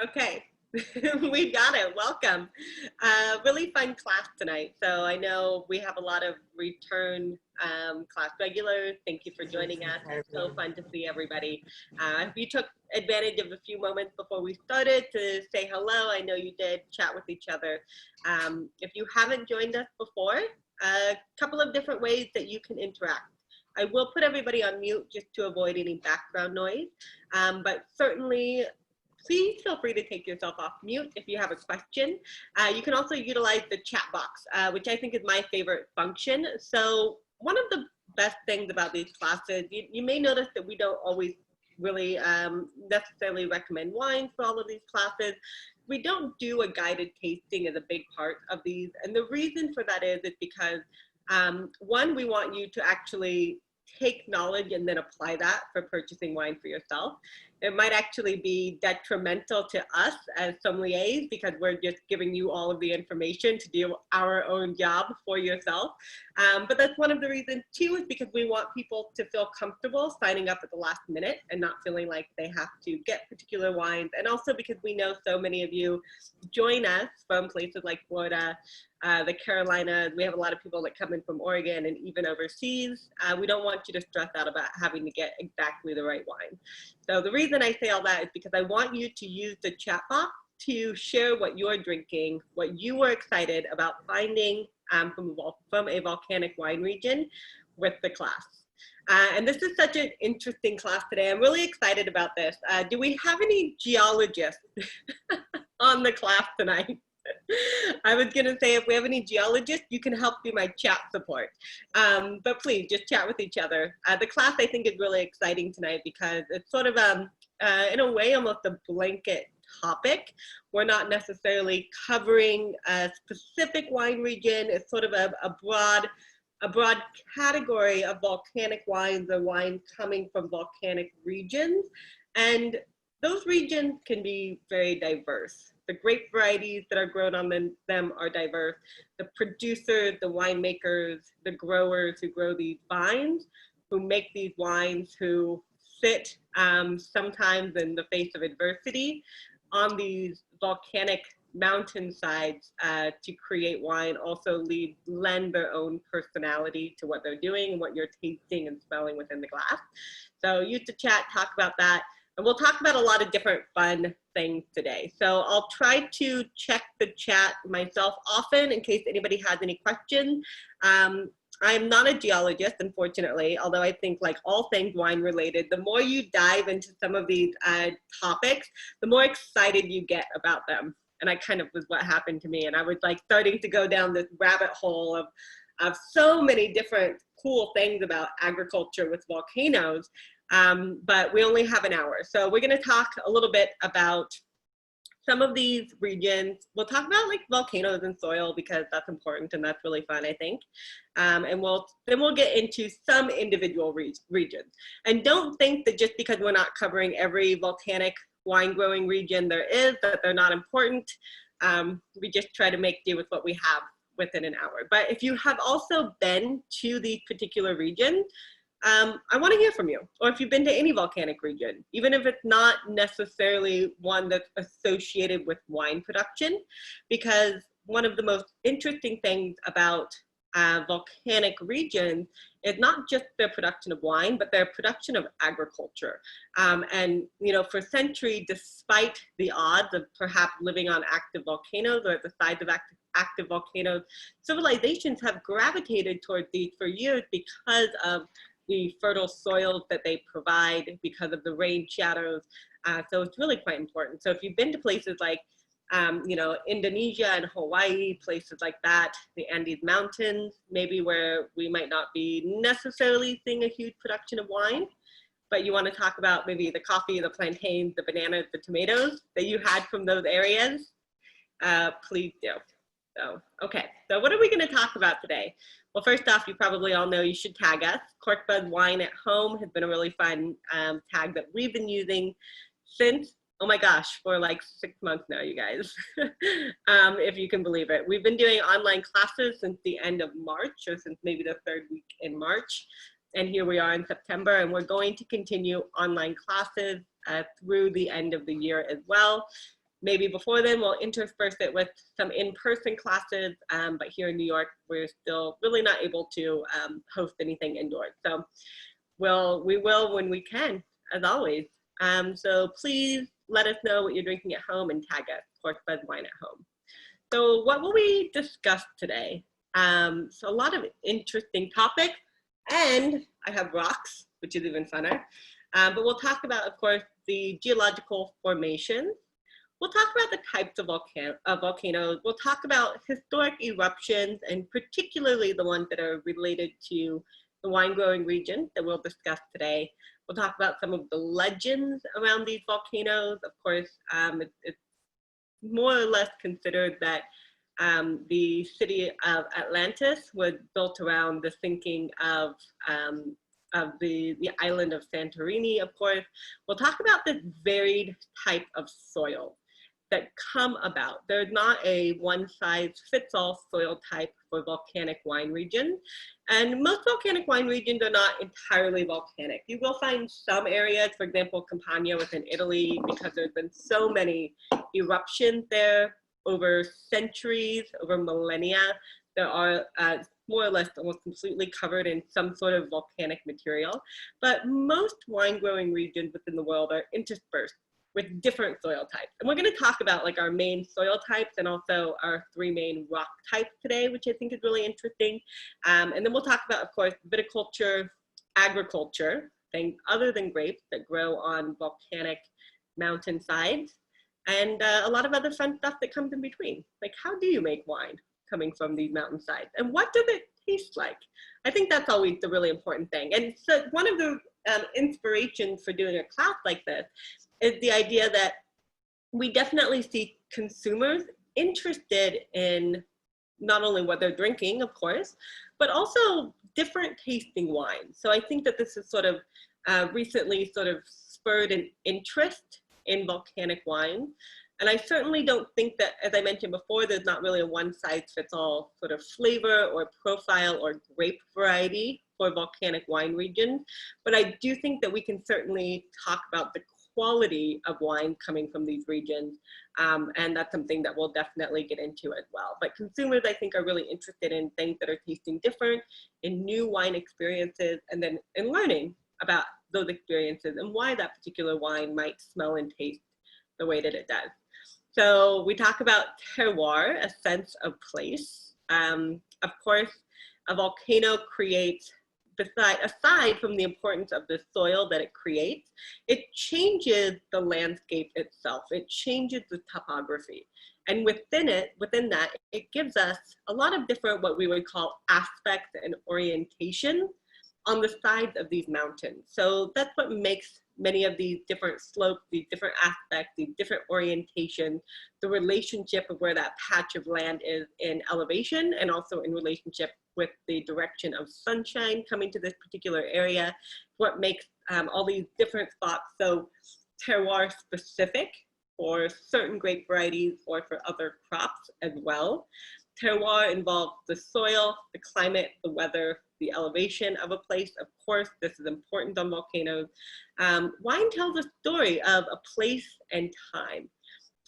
Okay, we got it. Welcome. Really fun class tonight. So I know we have a lot of return class regulars. Thank you for joining us. It's so fun to see everybody. You took advantage of a few moments before we started to say hello. I know you did chat with each other. If you haven't joined us before, a couple of different ways that you can interact. I will put everybody on mute just to avoid any background noise, but certainly please feel free to take yourself off mute if you have a question. You can also utilize the chat box, which I think is my favorite function. So one of the best things about these classes, you may notice that we don't always really necessarily recommend wines for all of these classes. We don't do a guided tasting as a big part of these. And the reason for that is because one, we want you to actually take knowledge and then apply that for purchasing wine for yourself. It might actually be detrimental to us as sommeliers because we're just giving you all of the information to do our own job for yourself. But that's one of the reasons too, is because we want people to feel comfortable signing up at the last minute and not feeling like they have to get particular wines. And also because we know so many of you join us from places like Florida, the Carolinas. We have a lot of people that come in from Oregon and even overseas. We don't want you to stress out about having to get exactly the right wine. So the reason I say all that is because I want you to use the chat box to share what you're drinking, what you were excited about finding from a volcanic wine region with the class. And this is such an interesting class today. I'm really excited about this. Do we have any geologists on the class tonight? I was gonna say, if we have any geologists, you can help be my chat support. But please just chat with each other. The class I think is really exciting tonight because it's sort of, in a way, almost a blanket topic. We're not necessarily covering a specific wine region. It's sort of a broad category of volcanic wines or wines coming from volcanic regions. And those regions can be very diverse. The grape varieties that are grown on them are diverse. The producers, the winemakers, the growers who grow these vines, who make these wines, who sit sometimes in the face of adversity on these volcanic mountainsides to create wine, also lend their own personality to what they're doing and what you're tasting and smelling within the glass. So use the chat, talk about that. And we'll talk about a lot of different fun things today. So I'll try to check the chat myself often in case anybody has any questions. I'm not a geologist, unfortunately, although I think like all things wine related, the more you dive into some of these topics, the more excited you get about them. And I kind of was what happened to me. And I was like starting to go down this rabbit hole of so many different cool things about agriculture with volcanoes. But we only have an hour. So we're going to talk a little bit about some of these regions. We'll talk about like volcanoes and soil because that's important and that's really fun, I think. And then we'll get into some individual regions. And don't think that just because we're not covering every volcanic wine growing region there is, that they're not important. We just try to make do with what we have within an hour. But if you have also been to these particular regions, I want to hear from you, or if you've been to any volcanic region, even if it's not necessarily one that's associated with wine production, because one of the most interesting things about volcanic regions is not just their production of wine, but their production of agriculture. And you know, for centuries, despite the odds of perhaps living on active volcanoes or at the sides of active volcanoes, civilizations have gravitated towards these for years because of the fertile soils that they provide, because of the rain shadows. So it's really quite important. So if you've been to places like, you know, Indonesia and Hawaii, places like that, the Andes Mountains, maybe where we might not be necessarily seeing a huge production of wine, but you want to talk about maybe the coffee, the plantains, the bananas, the tomatoes that you had from those areas, please do. So, okay, so what are we going to talk about today? Well, first off, you probably all know you should tag us. Corkbuzz Wine at Home has been a really fun tag that we've been using since, oh my gosh, for like 6 months now, you guys, if you can believe it. We've been doing online classes since the end of March, or since maybe the 3rd week in March. And here we are in September, and we're going to continue online classes through the end of the year as well. maybe before then we'll intersperse it with some in-person classes, but here in New York, we're still really not able to host anything indoors. So we will when we can, as always. So please let us know what you're drinking at home and tag us, Corkbuzz Wine at Home. So what will we discuss today? So a lot of interesting topics, and I have rocks, which is even funner. But we'll talk about, of course, the geological formations. We'll talk about the types of volcanoes. We'll talk about historic eruptions, and particularly the ones that are related to the wine growing region that we'll discuss today. We'll talk about some of the legends around these volcanoes. Of course, it's more or less considered that the city of Atlantis was built around the sinking of the island of Santorini, of course. We'll talk about this varied type of soil that come about. There's not a one-size-fits-all soil type for volcanic wine regions. And most volcanic wine regions are not entirely volcanic. You will find some areas, for example, Campania within Italy, because there's been so many eruptions there over centuries, over millennia. There are more or less almost completely covered in some sort of volcanic material. But most wine growing regions within the world are interspersed with different soil types. And we're gonna talk about like our main soil types and also our 3 main rock types today, which I think is really interesting. And then we'll talk about, of course, viticulture, agriculture, things other than grapes that grow on volcanic mountainsides, and a lot of other fun stuff that comes in between. Like, how do you make wine coming from these mountainsides? And what does it taste like? I think that's always the really important thing. And so one of the inspirations for doing a class like this is the idea that we definitely see consumers interested in not only what they're drinking, of course, but also different tasting wines. So I think that this is sort of recently sort of spurred an interest in volcanic wine. And I certainly don't think that, as I mentioned before, there's not really a one-size-fits-all sort of flavor or profile or grape variety for volcanic wine regions. But I do think that we can certainly talk about the quality of wine coming from these regions. And that's something that we'll definitely get into as well. But consumers, I think, are really interested in things that are tasting different, in new wine experiences, and then in learning about those experiences and why that particular wine might smell and taste the way that it does. So we talk about terroir, a sense of place. Of course, a volcano creates, aside from the importance of the soil that it creates, it changes the landscape itself. It changes the topography. And within that, it gives us a lot of different, what we would call aspects and orientation on the sides of these mountains. So that's what makes many of these different slopes, these different aspects, these different orientations, the relationship of where that patch of land is in elevation and also in relationship with the direction of sunshine coming to this particular area, what makes all these different spots so terroir specific for certain grape varieties or for other crops as well. Terroir involves the soil, the climate, the weather, the elevation of a place. Of course, this is important on volcanoes. Wine tells a story of a place and time.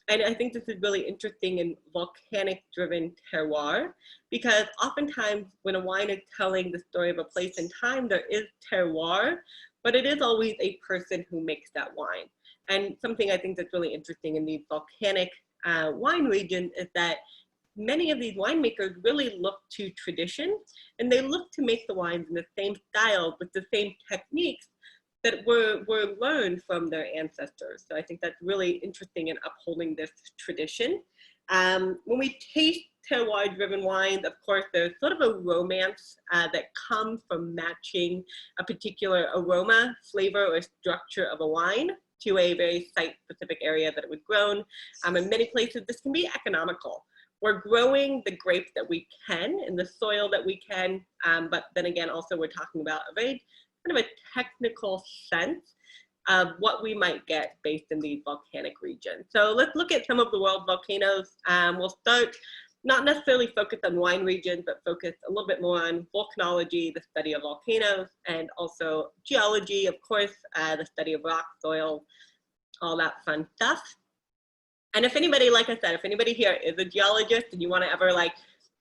And I think this is really interesting in volcanic driven terroir, because oftentimes when a wine is telling the story of a place and time, there is terroir, but it is always a person who makes that wine. And something I think that's really interesting in these volcanic wine regions is that many of these winemakers really look to tradition, and they look to make the wines in the same style with the same techniques that were learned from their ancestors. So I think that's really interesting in upholding this tradition. When we taste terroir-driven wines, of course, there's sort of a romance that comes from matching a particular aroma, flavor, or structure of a wine to a very site-specific area that it was grown. In many places, this can be economical. We're growing the grapes that we can in the soil that we can, but then again, also we're talking about a very kind of a technical sense of what we might get based in these volcanic regions. So let's look at some of the world volcanoes. We'll start not necessarily focused on wine regions, but focus a little bit more on volcanology, the study of volcanoes, and also geology, of course, the study of rock, soil, all that fun stuff. And if anybody, like I said, if anybody here is a geologist and you want to ever like,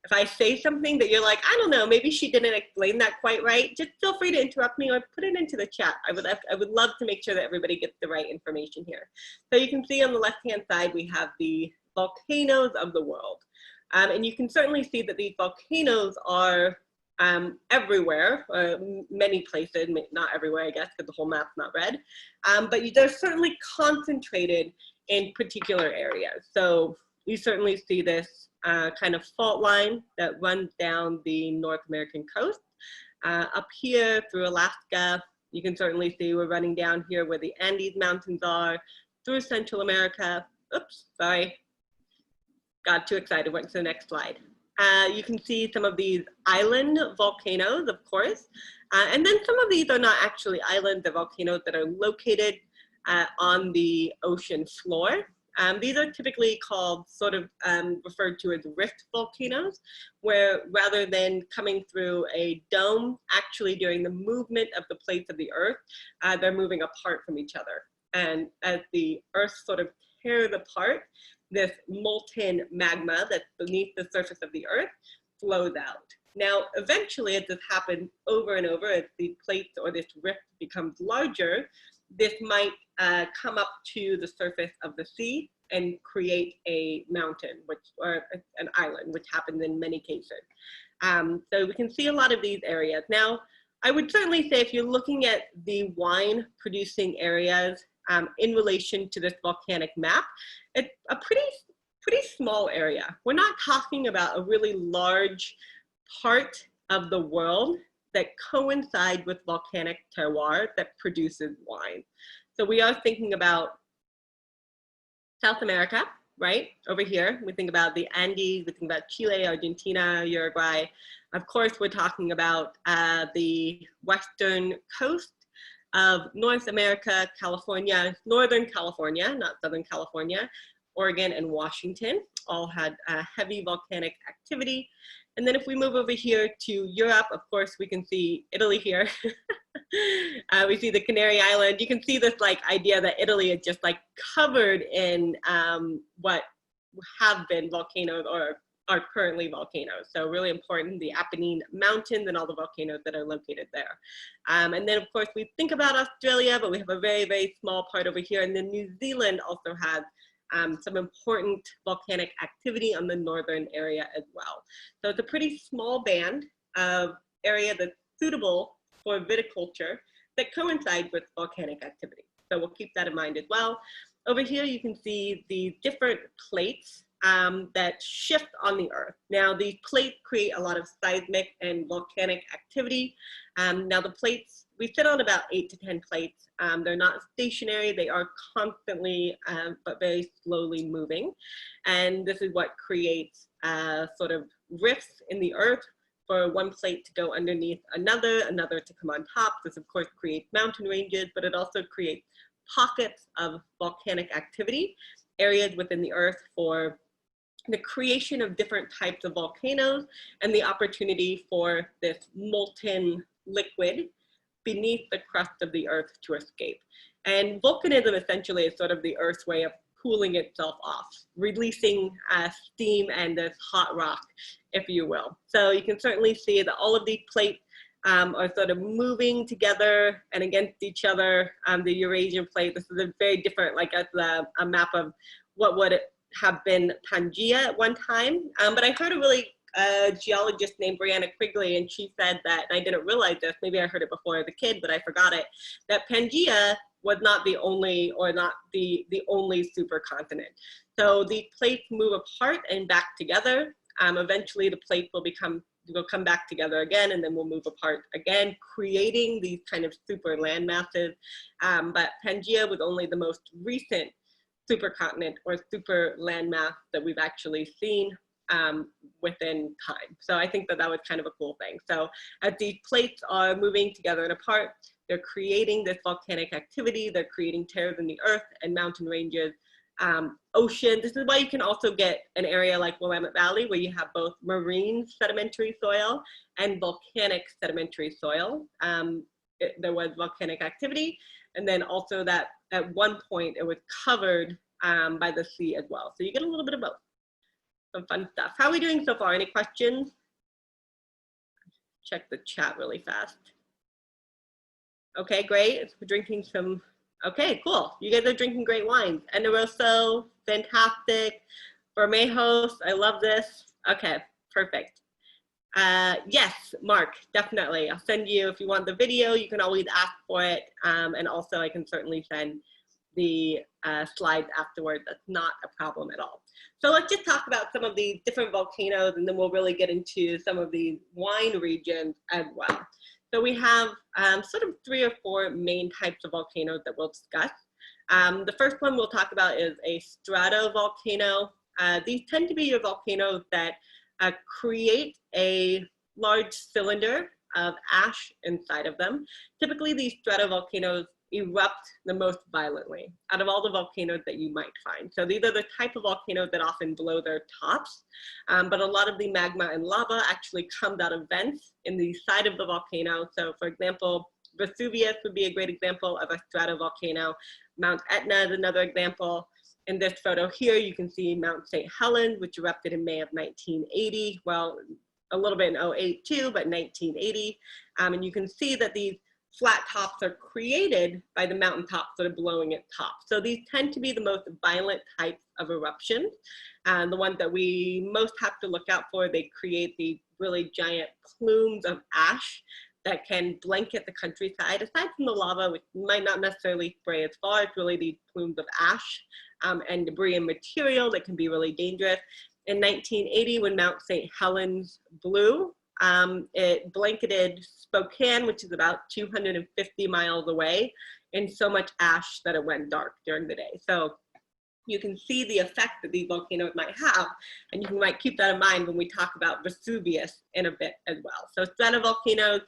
if I say something that you're like, I don't know, maybe she didn't explain that quite right, just feel free to interrupt me or put it into the chat. I would love to make sure that everybody gets the right information here. So you can see on the left-hand side, we have the volcanoes of the world. And you can certainly see that these volcanoes are everywhere, many places, not everywhere, I guess, because the whole map's not red. But they're certainly concentrated in particular areas. So you certainly see this kind of fault line that runs down the North American coast. Up here through Alaska, you can certainly see we're running down here where the Andes Mountains are, through Central America. Oops, sorry, got too excited, went to the next slide. You can see some of these island volcanoes, of course, and then some of these are not actually islands, they're volcanoes that are located on the ocean floor. These are typically called sort of referred to as rift volcanoes, where rather than coming through a dome, actually during the movement of the plates of the earth, they're moving apart from each other. And as the earth sort of tears apart, this molten magma that's beneath the surface of the earth flows out. Now, eventually, as this happens over and over, as the plates or this rift becomes larger, this might come up to the surface of the sea and create a mountain, or an island, which happens in many cases. So we can see a lot of these areas. Now, I would certainly say if you're looking at the wine producing areas in relation to this volcanic map, it's a pretty small area. We're not talking about a really large part of the world that coincide with volcanic terroir that produces wine. So we are thinking about South America, right? Over here, we think about the Andes, we think about Chile, Argentina, Uruguay. Of course, we're talking about the western coast of North America, California, Northern California, not Southern California, Oregon and Washington all had heavy volcanic activity. And then if we move over here to Europe, of course, we can see Italy here. We see the Canary Islands. You can see this like idea that Italy is just like covered in what have been volcanoes or are currently volcanoes. So really important, the Apennine Mountains and all the volcanoes that are located there. And then of course we think about Australia, but we have a very, very small part over here. And then New Zealand also has some important volcanic activity on the northern area as well. So it's a pretty small band of area that's suitable for viticulture that coincides with volcanic activity. So we'll keep that in mind as well. Over here you can see the different plates that shift on the earth. Now these plates create a lot of seismic and volcanic activity. Now the plates, we sit on about 8 to 10 plates. They're not stationary, they are constantly but very slowly moving. And this is what creates sort of rifts in the earth for one plate to go underneath another to come on top. This of course creates mountain ranges, but it also creates pockets of volcanic activity, areas within the earth for the creation of different types of volcanoes and the opportunity for this molten liquid beneath the crust of the earth to escape. And volcanism essentially is sort of the earth's way of cooling itself off, releasing steam and this hot rock, if you will. So you can certainly see that all of these plates are sort of moving together and against each other. The Eurasian plate, this is a very different, like a map of what would have been Pangea at one time. But I heard a really geologist named Brianna Quigley, and she said that, and I didn't realize this, maybe I heard it before as a kid, but I forgot it, that Pangea was not the only, or not the only supercontinent. So the plates move apart and back together. Eventually the plates will come back together again, and then we'll move apart again, creating these kind of super land masses. But Pangea was only the most recent supercontinent or super landmass that we've actually seen within time. So I think that that was kind of a cool thing. So as these plates are moving together and apart, they're creating this volcanic activity, they're creating tears in the earth and mountain ranges, ocean. This is why you can also get an area like Willamette Valley where you have both marine sedimentary soil and volcanic sedimentary soil. There was volcanic activity, and then also that at one point it was covered by the sea as well. So you get a little bit of both. Some fun stuff. How are we doing so far? Any questions? Check the chat really fast. Okay, great. We're drinking some, okay, cool. You guys are drinking great wines. Eneroso, fantastic. Vermejos, I love this. Okay, perfect. Yes, Mark, definitely. I'll send you, if you want the video, you can always ask for it. And also I can certainly send the slides afterwards. That's not a problem at all. So let's just talk about some of the different volcanoes, and then we'll really get into some of the wine regions as well. So we have sort of 3 or 4 main types of volcanoes that we'll discuss. The first one we'll talk about is a stratovolcano. These tend to be your volcanoes that create a large cylinder of ash inside of them. Typically, these stratovolcanoes erupt the most violently out of all the volcanoes that you might find. So these are the type of volcanoes that often blow their tops, but a lot of the magma and lava actually comes out of vents in the side of the volcano. So for example, Vesuvius would be a great example of a stratovolcano. Mount Etna is another example. In this photo here, you can see Mount St. Helens, which erupted in May of 1980. Well, a little bit in 08 too, but 1980. And you can see that these flat tops are created by the mountaintops that are blowing at top. So these tend to be the most violent types of eruptions. And the ones that we most have to look out for, they create these really giant plumes of ash that can blanket the countryside. Aside from the lava, which might not necessarily spray as far, it's really these plumes of ash and debris and material that can be really dangerous. In 1980, when Mount St. Helens blew, it blanketed Spokane, which is about 250 miles away, in so much ash that it went dark during the day. So you can see the effect that these volcanoes might have, and you might keep that in mind when we talk about Vesuvius in a bit as well. So stratovolcanoes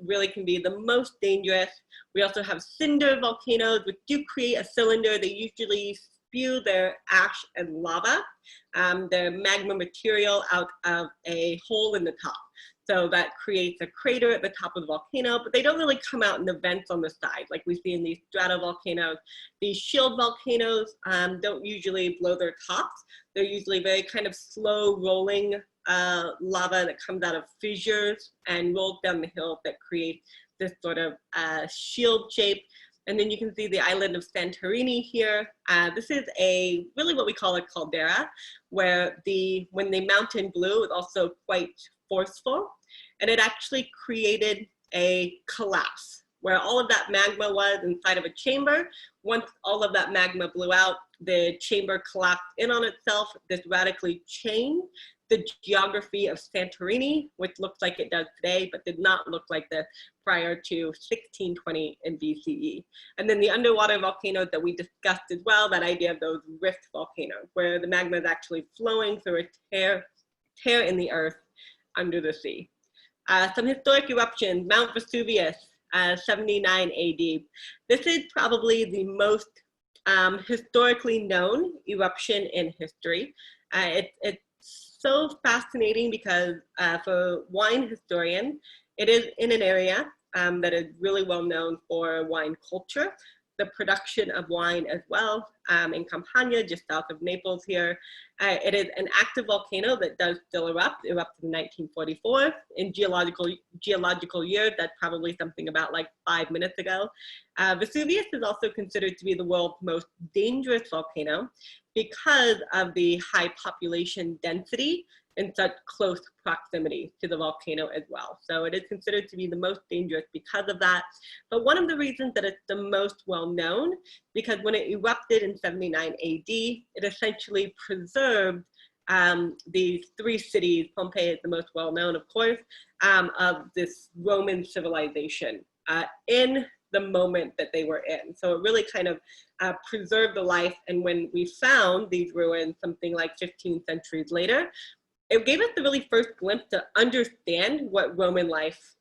really can be the most dangerous. We also have cinder volcanoes, which do create a cylinder. They usually spew their ash and lava, their magma material out of a hole in the top. So that creates a crater at the top of the volcano, but they don't really come out in the vents on the side like we see in these stratovolcanoes. These shield volcanoes don't usually blow their tops. They're usually very kind of slow rolling lava that comes out of fissures and rolls down the hill that creates this sort of shield shape. And then you can see the island of Santorini here. This is really what we call a caldera, where when the mountain blew, it's also quite forceful. And it actually created a collapse where all of that magma was inside of a chamber. Once all of that magma blew out, the chamber collapsed in on itself. This radically changed the geography of Santorini, which looks like it does today, but did not look like this prior to 1620 in BCE. And then the underwater volcanoes that we discussed as well, that idea of those rift volcanoes, where the magma is actually flowing through a tear in the earth under the sea. Some historic eruptions, Mount Vesuvius, 79 AD. This is probably the most historically known eruption in history. It's so fascinating because for wine historians, it is in an area that is really well known for wine culture, the production of wine as well in Campania, just south of Naples here. It is an active volcano that does still erupt. It erupted in 1944. In geological years, that's probably something about like 5 minutes ago. Vesuvius is also considered to be the world's most dangerous volcano because of the high population density in such close proximity to the volcano as well. So it is considered to be the most dangerous because of that. But one of the reasons that it's the most well known, because when it erupted in 79 AD, it essentially preserved these 3 cities. Pompeii is the most well known, of course, of this Roman civilization in the moment that they were in. So it really kind of preserved the life. And when we found these ruins something like 15 centuries later, it gave us the really first glimpse to understand what Roman life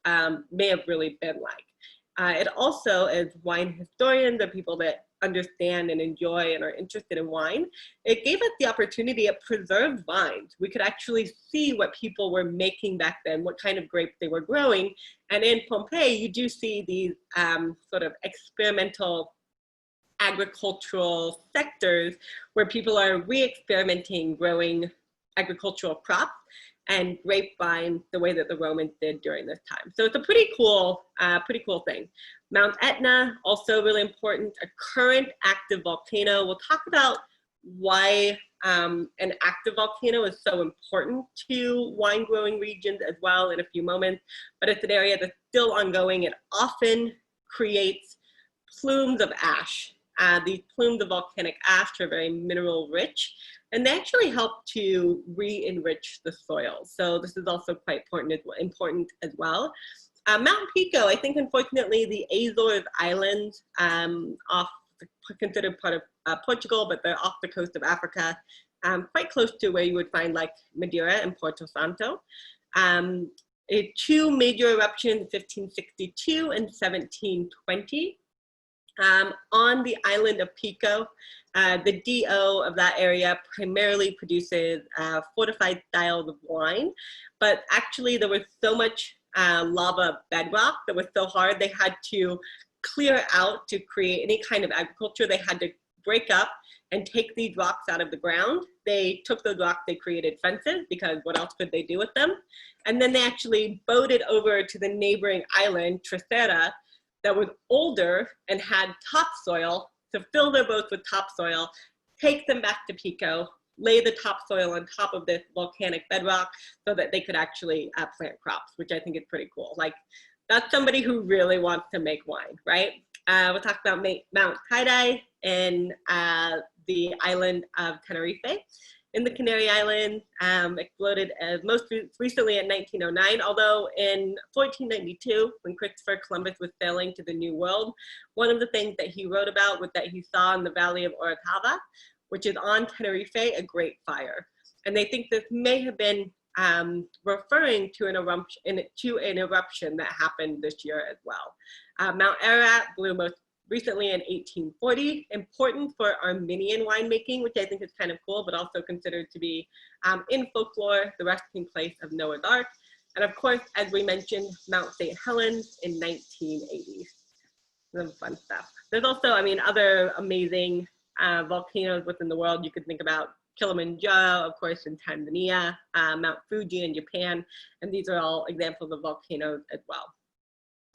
may have really been like. It also, as wine historians or people that understand and enjoy and are interested in wine, it gave us the opportunity of preserved vines. We could actually see what people were making back then, what kind of grapes they were growing. And in Pompeii, you do see these sort of experimental agricultural sectors where people are re-experimenting growing agricultural crops and grapevine the way that the Romans did during this time. So it's a pretty cool thing. Mount Etna, also really important, a current active volcano. We'll talk about why an active volcano is so important to wine growing regions as well in a few moments, but it's an area that's still ongoing. It often creates plumes of ash. These plumes of volcanic ash are very mineral rich, and they actually help to re-enrich the soil. So this is also quite important as well. Mount Pico, I think unfortunately the Azores Islands, considered part of Portugal, but they're off the coast of Africa, quite close to where you would find like Madeira and Porto Santo. Two major eruptions, 1562 and 1720. On the island of Pico, the DO of that area primarily produces fortified styles of wine, but actually there was so much lava bedrock that was so hard they had to clear out to create any kind of agriculture. They had to break up and take these rocks out of the ground. They took the rocks, they created fences because what else could they do with them? And then they actually boated over to the neighboring island, Terroir, that was older and had topsoil, to fill their boats with topsoil, take them back to Pico, lay the topsoil on top of this volcanic bedrock so that they could actually plant crops, which I think is pretty cool. Like, that's somebody who really wants to make wine, right? We'll talk about Mount Tidai in the island of Tenerife in the Canary Islands. Exploded most recently in 1909, although in 1492, when Christopher Columbus was sailing to the New World, one of the things that he wrote about was that he saw in the valley of Orotava, which is on Tenerife, a great fire. And they think this may have been referring to an eruption that happened this year as well. Mount Ararat blew most recently in 1840, important for Armenian winemaking, which I think is kind of cool, but also considered to be in folklore, the resting place of Noah's Ark. And of course, as we mentioned, Mount St. Helens in 1980. Some fun stuff. There's also, I mean, other amazing volcanoes within the world. You could think about Kilimanjaro, of course, in Tanzania, Mount Fuji in Japan, and these are all examples of volcanoes as well.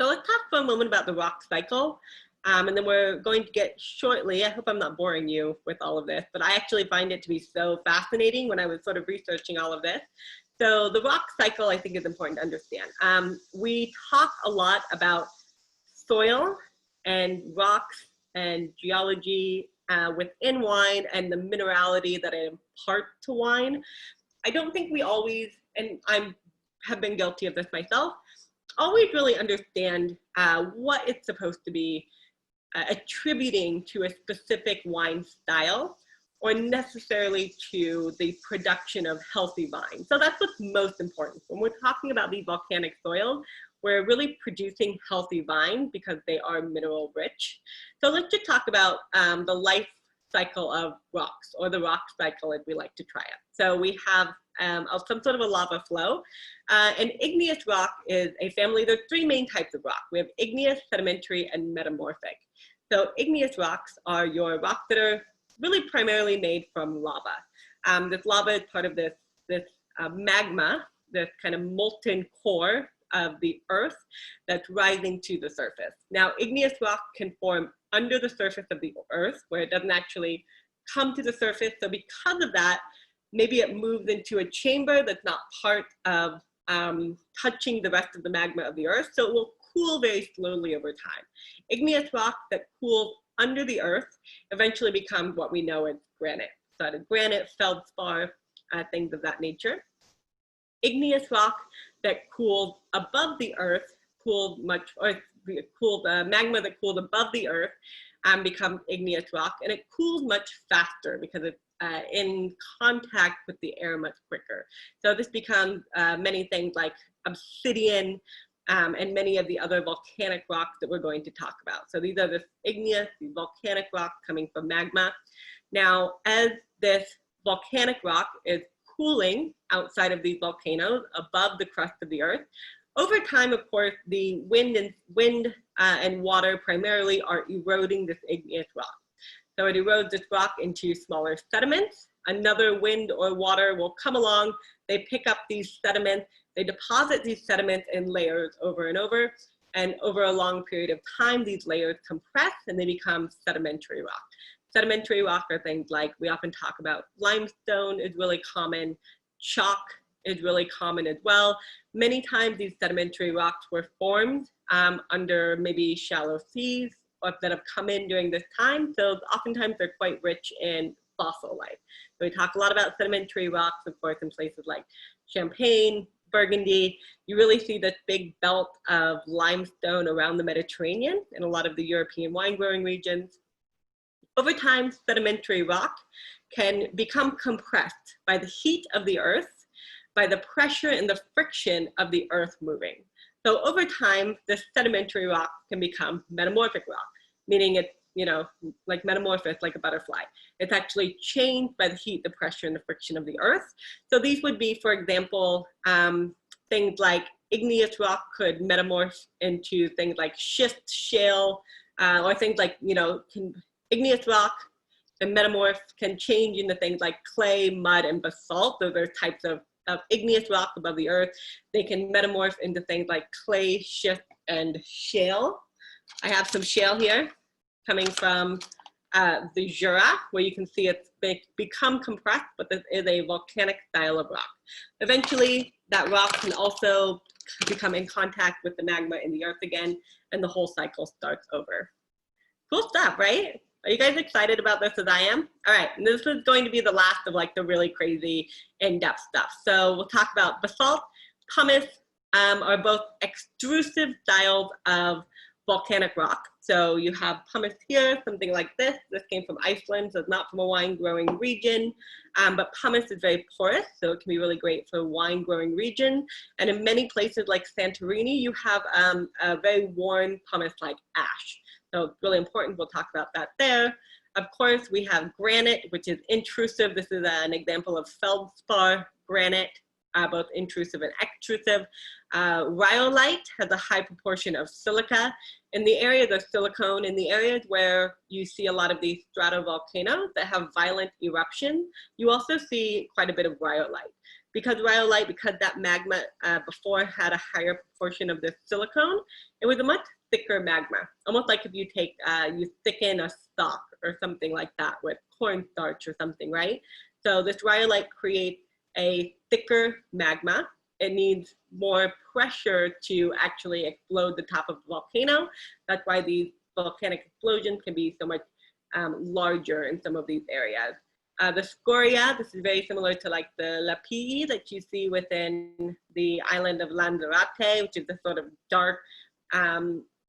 So let's talk for a moment about the rock cycle. And then we're going to get shortly, I hope I'm not boring you with all of this, but I actually find it to be so fascinating when I was sort of researching all of this. So the rock cycle, I think, is important to understand. We talk a lot about soil and rocks and geology within wine and the minerality that it imparts to wine. I don't think we always, and I have been guilty of this myself, always really understand what it's supposed to be attributing to a specific wine style or necessarily to the production of healthy vines. So that's what's most important. When we're talking about these volcanic soils, we're really producing healthy vines because they are mineral rich. So let's just talk about the life cycle of rocks, or the rock cycle as we like to try it. So we have some sort of a lava flow. An igneous rock is a family. There are three main types of rock. We have igneous, sedimentary, and metamorphic. So igneous rocks are your rocks that are really primarily made from lava. This lava is part of this magma, this kind of molten core of the earth that's rising to the surface. Now, igneous rock can form under the surface of the earth where it doesn't actually come to the surface. So because of that, maybe it moves into a chamber that's not part of touching the rest of the magma of the earth. So it will cool very slowly over time. Igneous rock that cools under the earth eventually becomes what we know as granite. So the granite, feldspar, things of that nature. Igneous rock that cools above the earth, magma that cools above the earth becomes igneous rock, and it cools much faster because it's in contact with the air much quicker. So this becomes many things like obsidian and many of the other volcanic rocks that we're going to talk about. So these are the igneous, the volcanic rocks coming from magma. Now, as this volcanic rock is cooling outside of these volcanoes above the crust of the earth, over time, of course, the wind and water primarily are eroding this igneous rock. So it erodes this rock into smaller sediments. Another wind or water will come along, they pick up these sediments, they deposit these sediments in layers over and over. And over a long period of time, these layers compress and they become sedimentary rock. Sedimentary rock are things like, we often talk about limestone is really common, chalk is really common as well. Many times these sedimentary rocks were formed under maybe shallow seas or that have come in during this time. So oftentimes they're quite rich in fossil life. So we talk a lot about sedimentary rocks, of course, in places like Champagne, Burgundy. You really see this big belt of limestone around the Mediterranean and a lot of the European wine growing regions. Over time, sedimentary rock can become compressed by the heat of the earth, by the pressure and the friction of the earth moving. So over time, this sedimentary rock can become metamorphic rock, meaning it's, you know, like metamorphosed like a butterfly. It's actually changed by the heat, the pressure, and the friction of the earth. So these would be, for example, things like igneous rock could metamorph into things like schist, shale, or things like, you know, igneous rock and metamorph can change into things like clay, mud, and basalt. Those are types of igneous rock above the earth. They can metamorph into things like clay, schist, and shale. I have some shale here coming from the Jura, where you can see it's become compressed, but this is a volcanic style of rock. Eventually, that rock can also become in contact with the magma in the earth again, and the whole cycle starts over. Cool stuff, right? Are you guys excited about this as I am? All right, and this is going to be the last of like the really crazy in-depth stuff. So we'll talk about basalt, pumice, are both extrusive styles of volcanic rock. So you have pumice here, something like this. This came from Iceland, so it's not from a wine growing region, but pumice is very porous, so it can be really great for a wine growing region. And in many places like Santorini, you have a very worn pumice like ash. So it's really important, we'll talk about that there. Of course, we have granite, which is intrusive. This is an example of feldspar granite, both intrusive and extrusive. Rhyolite has a high proportion of silica. In the areas of silicone, in the areas where you see a lot of these stratovolcanoes that have violent eruptions, you also see quite a bit of rhyolite. Because that magma before had a higher proportion of the silicone, it was a much thicker magma, almost like if you take, you thicken a stock or something like that with cornstarch or something, right? So this rhyolite creates a thicker magma. It needs more pressure to actually explode the top of the volcano. That's why these volcanic explosions can be so much larger in some of these areas. The scoria, this is very similar to like the lapilli that you see within the island of Lanzarote, which is a sort of dark,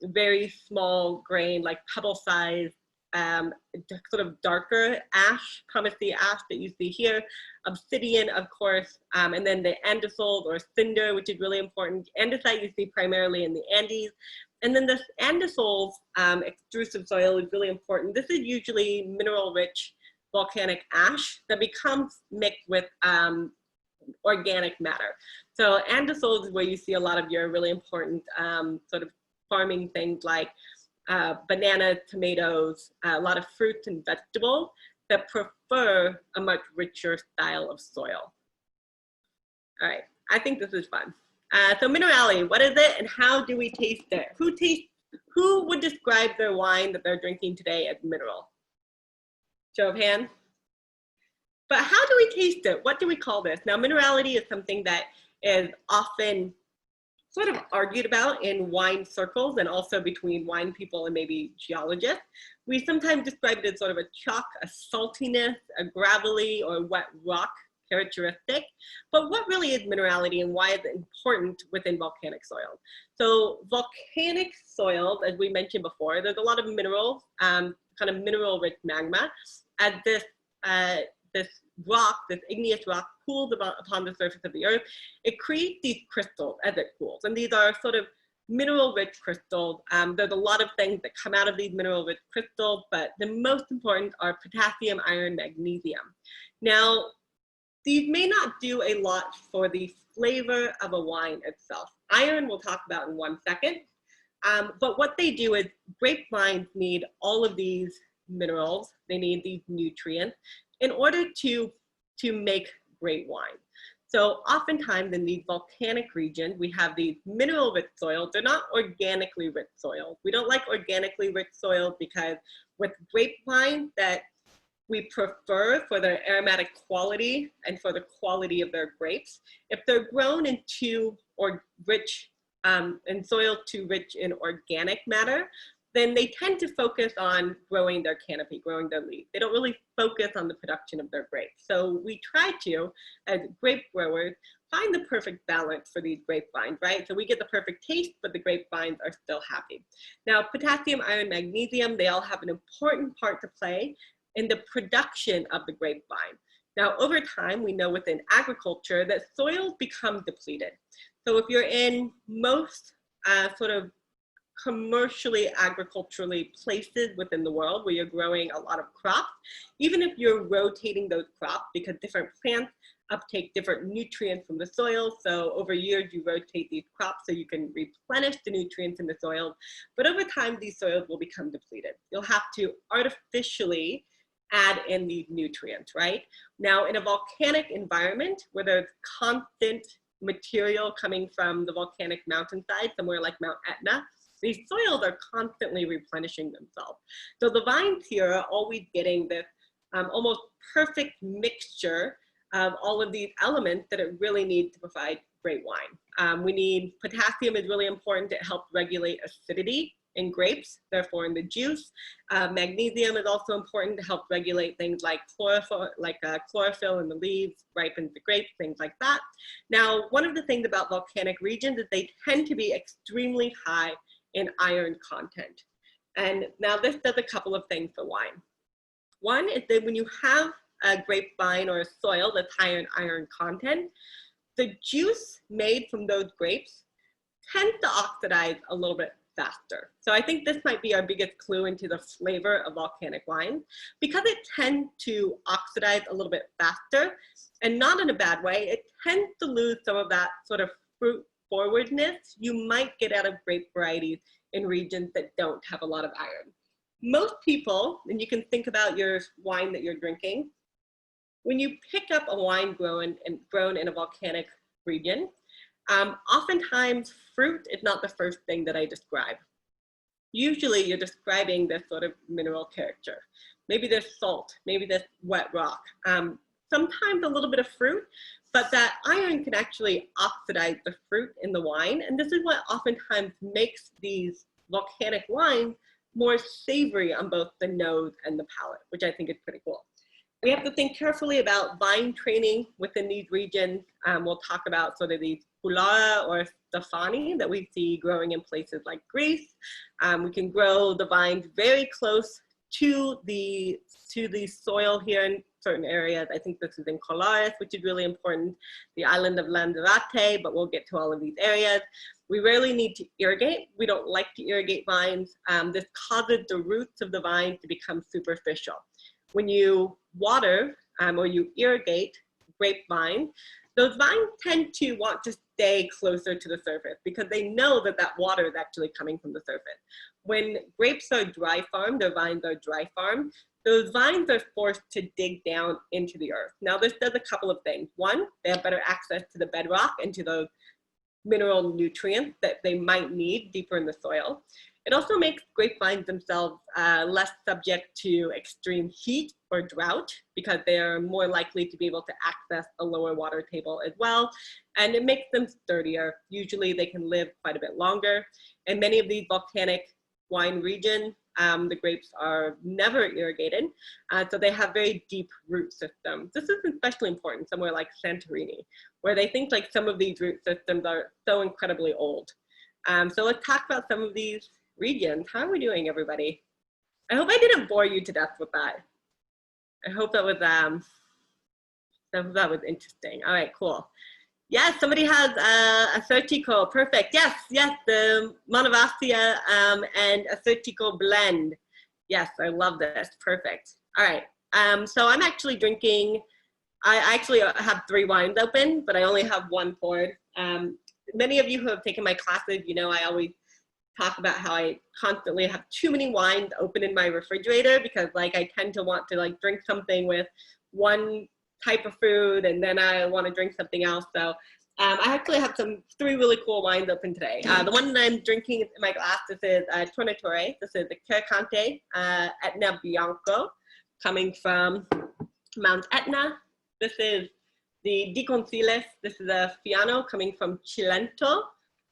very small grain, like pebble-sized, sort of darker ash, pumice-y ash that you see here. Obsidian, of course, and then the andesite or cinder, which is really important. Andesite you see primarily in the Andes. And then this andesite extrusive soil is really important. This is usually mineral-rich volcanic ash that becomes mixed with organic matter. So andesite is where you see a lot of your really important sort of farming things like bananas, tomatoes, a lot of fruits and vegetables that prefer a much richer style of soil. All right, I think this is fun. So minerality, what is it and how do we taste it? Who would describe their wine that they're drinking today as mineral? Show of hands. But how do we taste it? What do we call this? Now, minerality is something that is often sort of argued about in wine circles and also between wine people and maybe geologists. We sometimes describe it as sort of a chalk, a saltiness, a gravelly or wet rock characteristic. But what really is minerality and why is it important within volcanic soil? So volcanic soils, as we mentioned before, there's a lot of minerals, kind of mineral rich magma. As this rock, this igneous rock cools upon the surface of the earth, it creates these crystals as it cools. And these are sort of mineral rich crystals. There's a lot of things that come out of these mineral rich crystals, but the most important are potassium, iron, magnesium. Now, these may not do a lot for the flavor of a wine itself. Iron we'll talk about in 1 second. But what they do is grape vines need all of these minerals, they need these nutrients in order to make great wine. So oftentimes in these volcanic regions, we have these mineral rich soils. They're not organically rich soils. We don't like organically rich soils because with grapevine that we prefer for their aromatic quality and for the quality of their grapes, if they're grown in soil too rich in organic matter, then they tend to focus on growing their canopy, growing their leaves. They don't really focus on the production of their grapes. So we try to, as grape growers, find the perfect balance for these grapevines, right? So we get the perfect taste, but the grapevines are still happy. Now, potassium, iron, magnesium, they all have an important part to play in the production of the grapevine. Now, over time, we know within agriculture that soils become depleted. So if you're in most sort of commercially, agriculturally places within the world where you're growing a lot of crops, even if you're rotating those crops because different plants uptake different nutrients from the soil. So over years, you rotate these crops so you can replenish the nutrients in the soil. But over time, these soils will become depleted. You'll have to artificially add in these nutrients, right? Now, in a volcanic environment where there's constant material coming from the volcanic mountainside, somewhere like Mount Etna, these soils are constantly replenishing themselves. So the vines here are always getting this almost perfect mixture of all of these elements that it really needs to provide great wine. We need potassium is really important to help regulate acidity in grapes, therefore in the juice. Magnesium is also important to help regulate things like chlorophyll in the leaves, ripens the grapes, things like that. Now, one of the things about volcanic regions is they tend to be extremely high in iron content. And now this does a couple of things for wine. One is that when you have a grapevine or a soil that's high in iron content, the juice made from those grapes tends to oxidize a little bit faster. So I think this might be our biggest clue into the flavor of volcanic wine. Because it tends to oxidize a little bit faster, and not in a bad way, it tends to lose some of that sort of fruit forwardness you might get out of grape varieties in regions that don't have a lot of iron. Most people, and you can think about your wine that you're drinking, when you pick up a wine grown in a volcanic region, oftentimes fruit is not the first thing that I describe. Usually you're describing this sort of mineral character. Maybe there's salt, maybe there's wet rock, sometimes a little bit of fruit, but that iron can actually oxidize the fruit in the wine. And this is what oftentimes makes these volcanic wines more savory on both the nose and the palate, which I think is pretty cool. We have to think carefully about vine training within these regions. We'll talk about sort of these Pulara or Stefani that we see growing in places like Greece. We can grow the vines very close to the soil here in certain areas. I think this is in Colares, which is really important, the island of Lanzarote, but we'll get to all of these areas. We rarely need to irrigate. We don't like to irrigate vines. This causes the roots of the vine to become superficial. When you water or you irrigate grapevine, those vines tend to want to stay closer to the surface because they know that that water is actually coming from the surface. When grapes are dry farmed, their vines are dry farmed, those vines are forced to dig down into the earth. Now this does a couple of things. One, they have better access to the bedrock and to those mineral nutrients that they might need deeper in the soil. It also makes grapevines themselves less subject to extreme heat or drought because they are more likely to be able to access a lower water table as well. And it makes them sturdier. Usually they can live quite a bit longer. In many of these volcanic wine regions, the grapes are never irrigated, so they have very deep root systems. This is especially important somewhere like Santorini, where they think like some of these root systems are so incredibly old. So let's talk about some of these regions. How are we doing, everybody? I hope I didn't bore you to death with that. I hope that was interesting. All right, cool. Yes, somebody has a Acertico. Perfect. Yes, yes, the Monovasia and Acertico blend. Yes, I love this. Perfect. All right. So I'm actually drinking, I actually have 3 wines open, but I only have 1 poured. Many of you who have taken my classes, you know I always talk about how I constantly have too many wines open in my refrigerator because like I tend to want to like drink something with one type of food and then I want to drink something else. So I actually have three really cool wines open today. The one that I'm drinking in my glass, this is Terroir. This is the Caricante Etna Bianco coming from Mount Etna. This is the Di Consiles. This is a Fiano coming from Cilento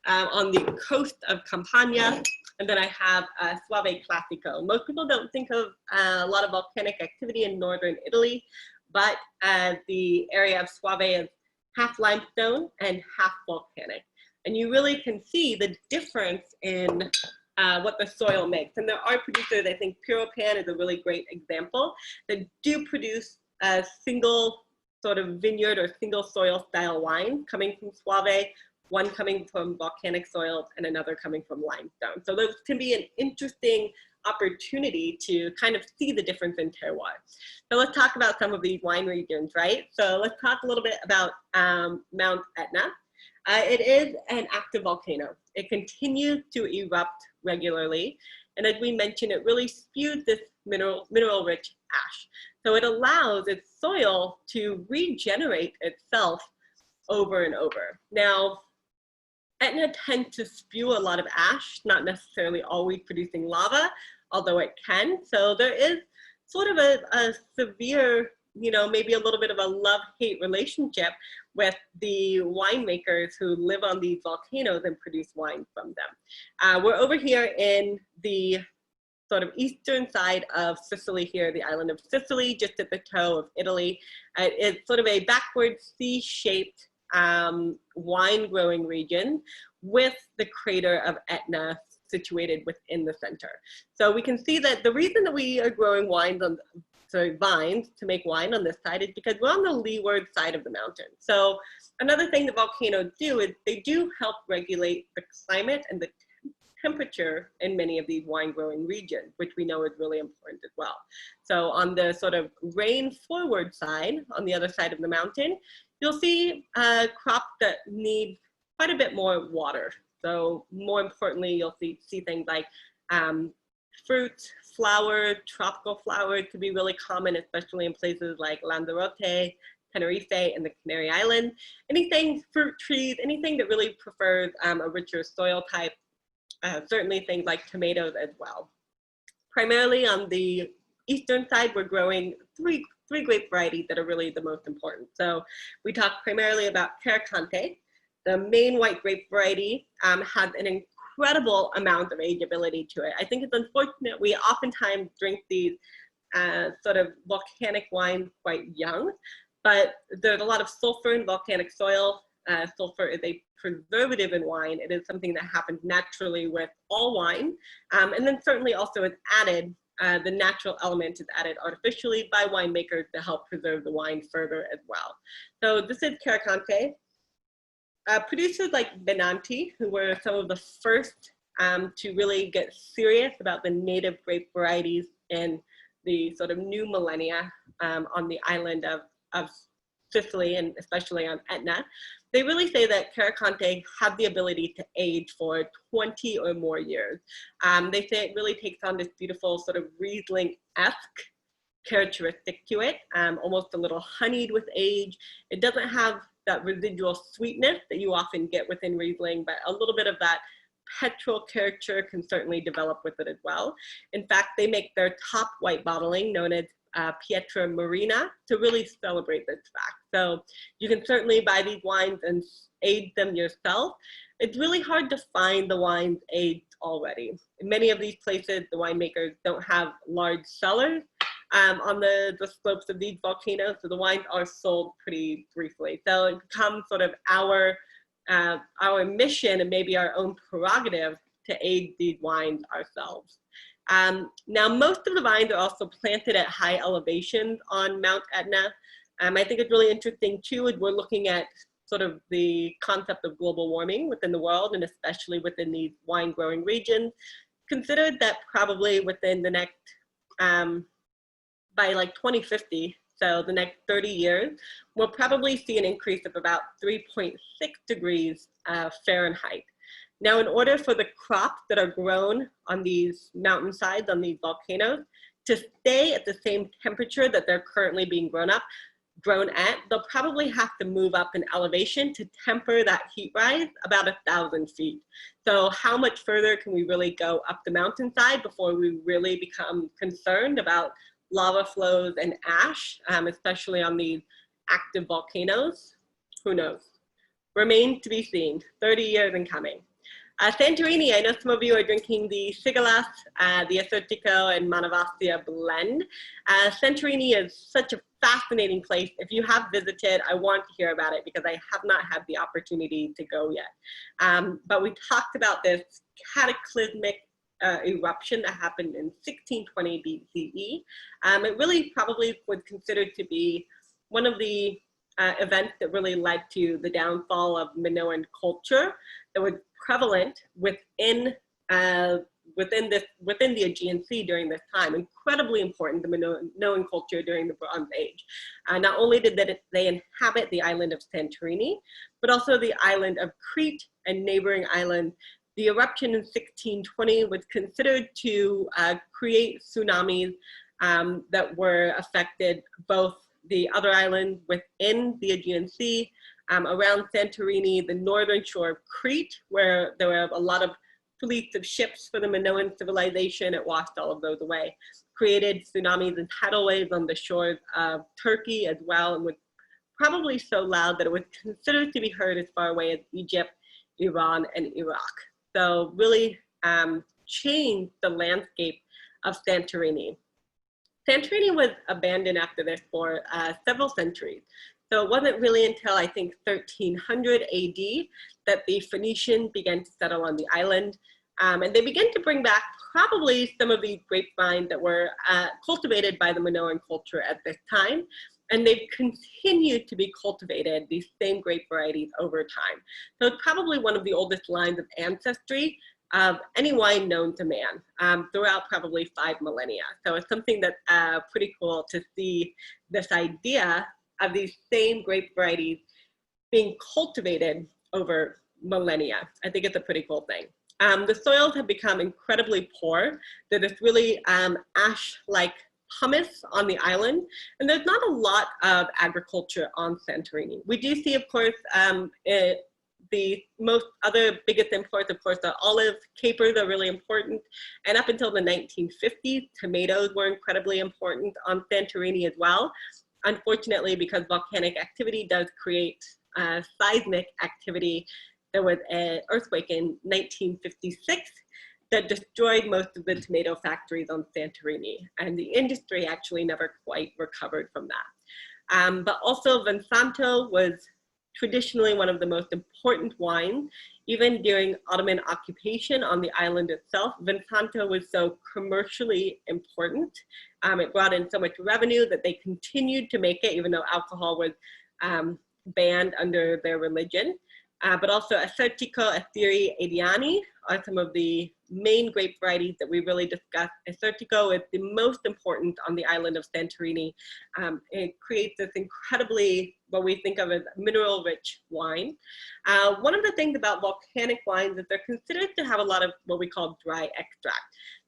on the coast of Campania. And then I have Soave Classico. Most people don't think of a lot of volcanic activity in northern Italy, but the area of Soave is half limestone and half volcanic. And you really can see the difference in what the soil makes. And there are producers, I think Puropan is a really great example, that do produce a single sort of vineyard or single soil style wine coming from Soave, one coming from volcanic soils and another coming from limestone. So those can be an interesting opportunity to kind of see the difference in terroir. So let's talk about some of these wine regions, right? So let's talk a little bit about Mount Etna. It is an active volcano. It continues to erupt regularly. And as we mentioned, it really spews this mineral-rich ash. So it allows its soil to regenerate itself over and over. Now, Etna tends to spew a lot of ash, not necessarily always producing lava, although it can. So there is sort of a severe, you know, maybe a little bit of a love-hate relationship with the winemakers who live on these volcanoes and produce wine from them. We're over here in the sort of eastern side of Sicily here, the island of Sicily, just at the toe of Italy. It's sort of a backward C-shaped wine growing region with the crater of Etna situated within the center. So we can see that the reason that we are growing vines to make wine on this side is because we're on the leeward side of the mountain. So another thing that volcanoes do is they do help regulate the climate and the temperature in many of these wine growing regions, which we know is really important as well. So on the sort of rain forward side, on the other side of the mountain, you'll see crops that need quite a bit more water. So more importantly, you'll see things like fruit, flowers, tropical flowers could be really common, especially in places like Lanzarote, Tenerife, and the Canary Islands. Anything, fruit trees, anything that really prefers a richer soil type, certainly things like tomatoes as well. Primarily on the eastern side, we're growing three grape varieties that are really the most important. So we talk primarily about Caricante. The main white grape variety has an incredible amount of ageability to it. I think it's unfortunate we oftentimes drink these sort of volcanic wines quite young, but there's a lot of sulfur in volcanic soil. Sulfur is a preservative in wine. It is something that happens naturally with all wine. And then certainly also it's added, the natural element is added artificially by winemakers to help preserve the wine further as well. So this is Caricante. Producers like Benanti, who were some of the first to really get serious about the native grape varieties in the sort of new millennia on the island of Sicily and especially on Etna, they really say that Caricante have the ability to age for 20 or more years. They say it really takes on this beautiful sort of Riesling-esque characteristic to it, almost a little honeyed with age. It doesn't have that residual sweetness that you often get within Riesling, but a little bit of that petrol character can certainly develop with it as well. In fact, they make their top white bottling known as Pietra Marina to really celebrate this fact. So you can certainly buy these wines and age them yourself. It's really hard to find the wines aged already. In many of these places, the winemakers don't have large cellars on the slopes of these volcanoes, so the wines are sold pretty briefly. So it becomes sort of our mission and maybe our own prerogative to age these wines ourselves. Now, most of the vines are also planted at high elevations on Mount Etna. I think it's really interesting too, as we're looking at sort of the concept of global warming within the world and especially within these wine growing regions. Consider that probably within the next, by like 2050, so the next 30 years, we'll probably see an increase of about 3.6 degrees Fahrenheit. Now, in order for the crops that are grown on these mountainsides, on these volcanoes, to stay at the same temperature that they're currently being grown at, they'll probably have to move up in elevation to temper that heat rise about 1,000 feet. So how much further can we really go up the mountainside before we really become concerned about lava flows and ash, especially on these active volcanoes? Who knows? Remains to be seen. 30 years in coming. Santorini, I know some of you are drinking the Sigalas, the Acertico and Manavastia blend. Santorini is such a fascinating place. If you have visited, I want to hear about it because I have not had the opportunity to go yet. But we talked about this cataclysmic eruption that happened in 1620 BCE. It really probably was considered to be one of the events that really led to the downfall of Minoan culture that was prevalent within the Aegean Sea during this time. Incredibly important, the Minoan culture during the Bronze Age. Not only did they inhabit the island of Santorini, but also the island of Crete and neighboring islands. The eruption in 1620 was considered to create tsunamis that were affected both the other islands within the Aegean Sea, around Santorini, the northern shore of Crete, where there were a lot of fleets of ships for the Minoan civilization. It washed all of those away, created tsunamis and tidal waves on the shores of Turkey as well, and was probably so loud that it was considered to be heard as far away as Egypt, Iran, and Iraq. So really changed the landscape of Santorini. Santorini was abandoned after this for several centuries. So it wasn't really until I think 1300 AD that the Phoenicians began to settle on the island. And they began to bring back probably some of the grapevines that were cultivated by the Minoan culture at this time. And they've continued to be cultivated, these same grape varieties, over time. So it's probably one of the oldest lines of ancestry of any wine known to man throughout probably 5 millennia. So it's something that's pretty cool to see this idea of these same grape varieties being cultivated over millennia. I think it's a pretty cool thing. The soils have become incredibly poor. They're this really ash-like humus on the island, and there's not a lot of agriculture on Santorini. We do see, of course, the most other biggest imports, of course, are olives, capers are really important. And up until the 1950s, tomatoes were incredibly important on Santorini as well. Unfortunately, because volcanic activity does create seismic activity, there was an earthquake in 1956 that destroyed most of the tomato factories on Santorini. And the industry actually never quite recovered from that. But also Vinsanto was traditionally one of the most important wines, even during Ottoman occupation on the island itself. Vinsanto was so commercially important. It brought in so much revenue that they continued to make it, even though alcohol was banned under their religion. But also Acertico, Athiri, Ediani are some of the main grape varieties that we really discuss. Acertico is the most important on the island of Santorini. It creates this incredibly, what we think of as mineral-rich wine. One of the things about volcanic wines is they're considered to have a lot of what we call dry extract.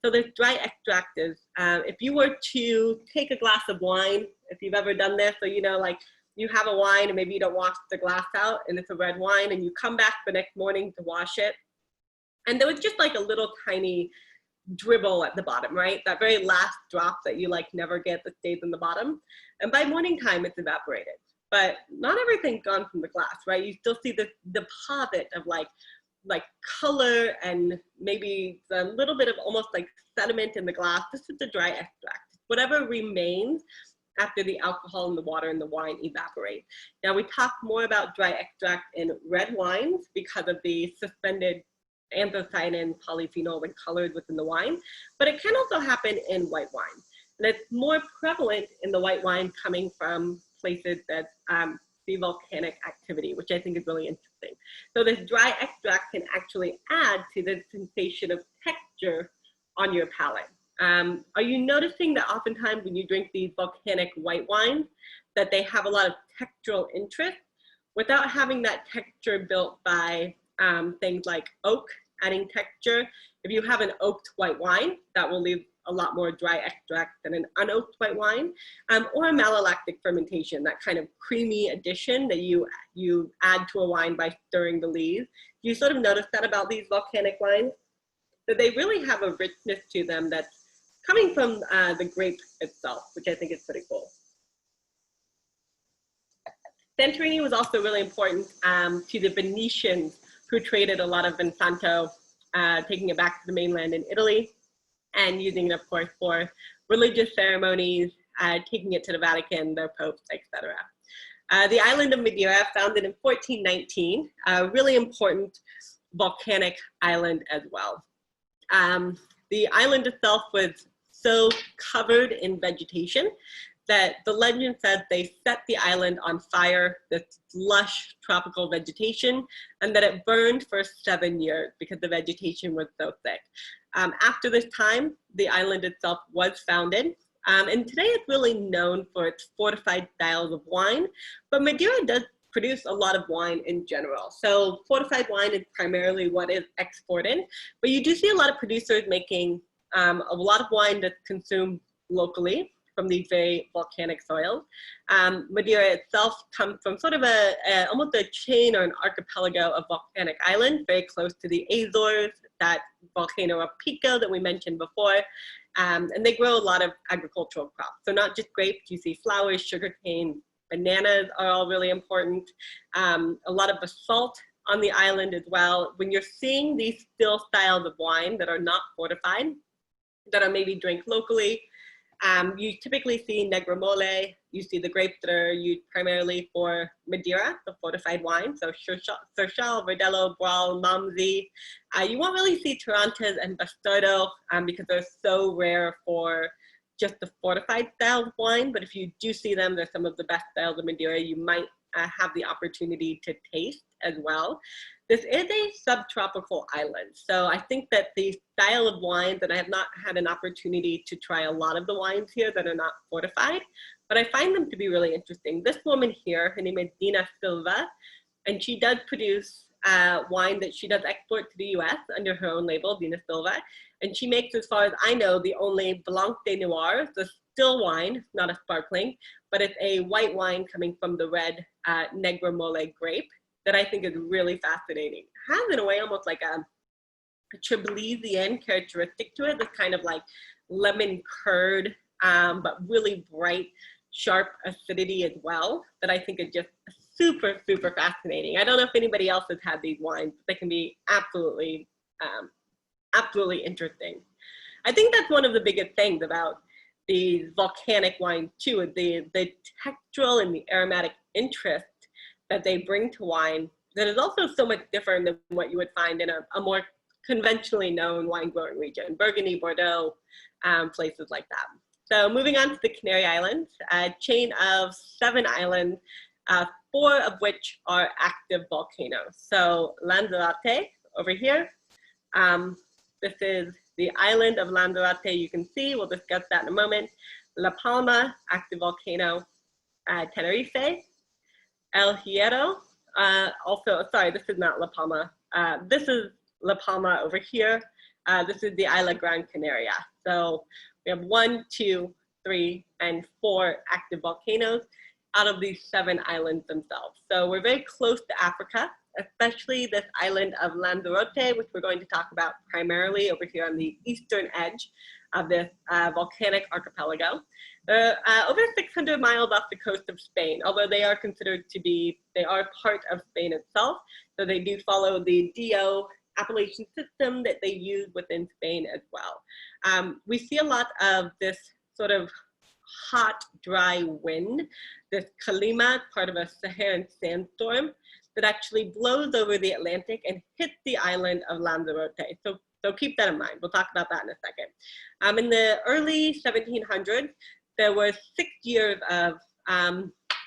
So this dry extract is, if you were to take a glass of wine, if you've ever done this, so you know, like, you have a wine and maybe you don't wash the glass out and it's a red wine, and you come back the next morning to wash it, and there was just like a little tiny dribble at the bottom, right? That very last drop that you like never get that stays in the bottom. And by morning time, it's evaporated. But not everything's gone from the glass, right? You still see the deposit of like color and maybe a little bit of almost like sediment in the glass. This is the dry extract. Whatever remains after the alcohol and the water and the wine evaporate. Now we talk more about dry extract in red wines because of the suspended anthocyanin, polyphenol, and colors within the wine, but it can also happen in white wine. And it's more prevalent in the white wine coming from places that see volcanic activity, which I think is really interesting. So this dry extract can actually add to the sensation of texture on your palate. Are you noticing that oftentimes when you drink these volcanic white wines, that they have a lot of textural interest without having that texture built by things like oak, adding texture. If you have an oaked white wine, that will leave a lot more dry extract than an unoaked white wine, or a malolactic fermentation, that kind of creamy addition that you add to a wine by stirring the lees. You sort of notice that about these volcanic wines, that they really have a richness to them that's coming from the grape itself, which I think is pretty cool. Santorini was also really important to the Venetians, who traded a lot of Vinsanto, taking it back to the mainland in Italy, and using it, of course, for religious ceremonies, taking it to the Vatican, their popes, etc. The island of Madeira, founded in 1419, a really important volcanic island as well. The island itself was so covered in vegetation that the legend says they set the island on fire, this lush tropical vegetation, and that it burned for 7 years because the vegetation was so thick. After this time, the island itself was founded, and today it's really known for its fortified styles of wine, but Madeira does produce a lot of wine in general. So fortified wine is primarily what is exported, but you do see a lot of producers making a lot of wine that's consumed locally from these very volcanic soils. Madeira itself comes from sort of almost a chain or an archipelago of volcanic islands, very close to the Azores, that volcano of Pico that we mentioned before. And they grow a lot of agricultural crops. So not just grapes, you see flowers, sugarcane, bananas are all really important. A lot of basalt on the island as well. When you're seeing these still styles of wine that are not fortified, that are maybe drank locally, you typically see Negromole. You see the grapes that are used primarily for Madeira, the fortified wine. So Seixal, Verdelho, Brau, Malmsey. You won't really see Tarantas and Bastardo because they're so rare for just the fortified style of wine. But if you do see them, they're some of the best styles of Madeira you might have the opportunity to taste as well. This is a subtropical island. So I think that the style of wines, and I have not had an opportunity to try a lot of the wines here that are not fortified, but I find them to be really interesting. This woman here, her name is Dina Silva, and she does produce wine that she does export to the US under her own label, Dina Silva. And she makes, as far as I know, the only Blanc de Noir, the still wine, not a sparkling, but it's a white wine coming from the red Negromole grape that I think is really fascinating. It has, in a way, almost like a Treblinsian characteristic to it, this kind of like lemon curd, but really bright, sharp acidity as well, that I think is just super, super fascinating. I don't know if anybody else has had these wines, but they can be absolutely, absolutely interesting. I think that's one of the biggest things about these volcanic wines too, is the textural and the aromatic interest that they bring to wine that is also so much different than what you would find in a more conventionally known wine growing region, Burgundy, Bordeaux, places like that. So moving on to the Canary Islands, a chain of 7 islands, 4 of which are active volcanoes. So Lanzarote over here, this is the island of Lanzarote, you can see, we'll discuss that in a moment. La Palma, active volcano, Tenerife, El Hierro, also, sorry, this is not La Palma. This is La Palma over here. This is the Isla Gran Canaria. So we have 1, 2, 3, and 4 active volcanoes out of these 7 islands themselves. So we're very close to Africa, especially this island of Lanzarote, which we're going to talk about primarily over here on the eastern edge of this volcanic archipelago. Over 600 miles off the coast of Spain, although they are considered to be, they are part of Spain itself. So they do follow the DO appellation system that they use within Spain as well. We see a lot of this sort of hot, dry wind, this calima, part of a Saharan sandstorm, that actually blows over the Atlantic and hits the island of Lanzarote. So keep that in mind. We'll talk about that in a second. In the early 1700s, there were 6 years of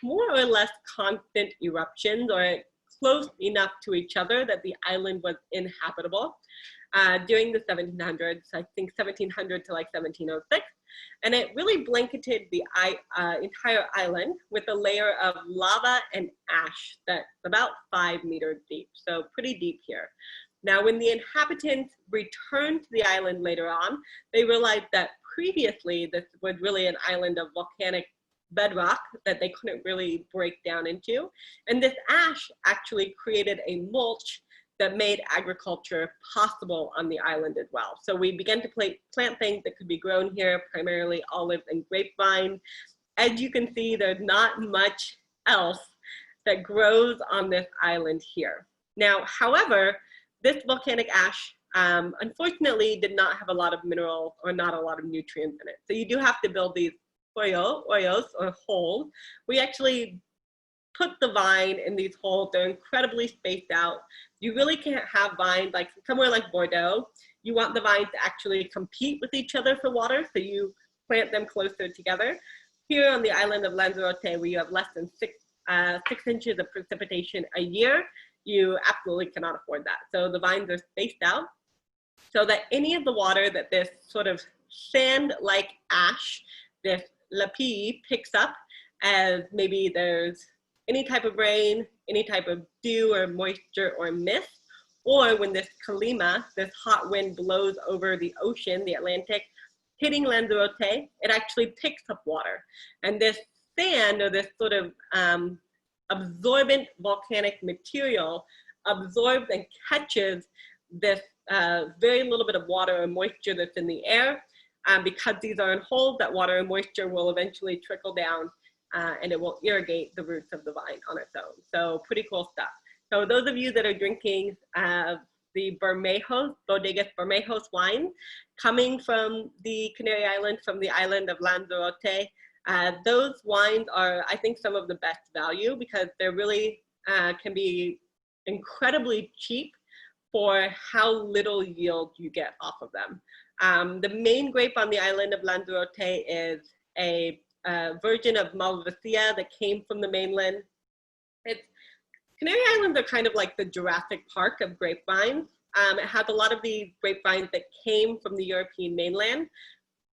more or less constant eruptions, or close enough to each other that the island was inhabitable. During the 1700s, I think 1700 to like 1706, And it really blanketed the entire island with a layer of lava and ash that's about 5 meters deep, so pretty deep here. Now, when the inhabitants returned to the island later on, they realized that previously this was really an island of volcanic bedrock that they couldn't really break down into. And this ash actually created a mulch that made agriculture possible on the island as well. So we began to plant things that could be grown here, primarily olives and grapevine. As you can see, there's not much else that grows on this island here. Now, however, this volcanic ash, unfortunately, did not have a lot of mineral or not a lot of nutrients in it. So you do have to build these hoyos or holes. We actually put the vine in these holes. They're incredibly spaced out. You really can't have vines like somewhere like Bordeaux. You want the vines to actually compete with each other for water, so you plant them closer together. Here on the island of Lanzarote, where you have less than 6 inches of precipitation a year, you absolutely cannot afford that. So the vines are spaced out so that any of the water that this sort of sand-like ash, this lapi, picks up, as maybe there's any type of rain, any type of dew or moisture or mist, or when this kalima, this hot wind blows over the ocean, the Atlantic, hitting Lanzarote, it actually picks up water. And this sand, or this sort of absorbent volcanic material, absorbs and catches this very little bit of water or moisture that's in the air. Because these are in holes, that water and moisture will eventually trickle down and it will irrigate the roots of the vine on its own. So pretty cool stuff. So those of you that are drinking the Bermejos, Bodegas Bermejos wine, coming from the Canary Islands, from the island of Lanzarote, those wines are, I think, some of the best value because they're really can be incredibly cheap for how little yield you get off of them. The main grape on the island of Lanzarote is a version of Malvasia that came from the mainland. Canary Islands are kind of like the Jurassic Park of grapevines. It has a lot of these grapevines that came from the European mainland,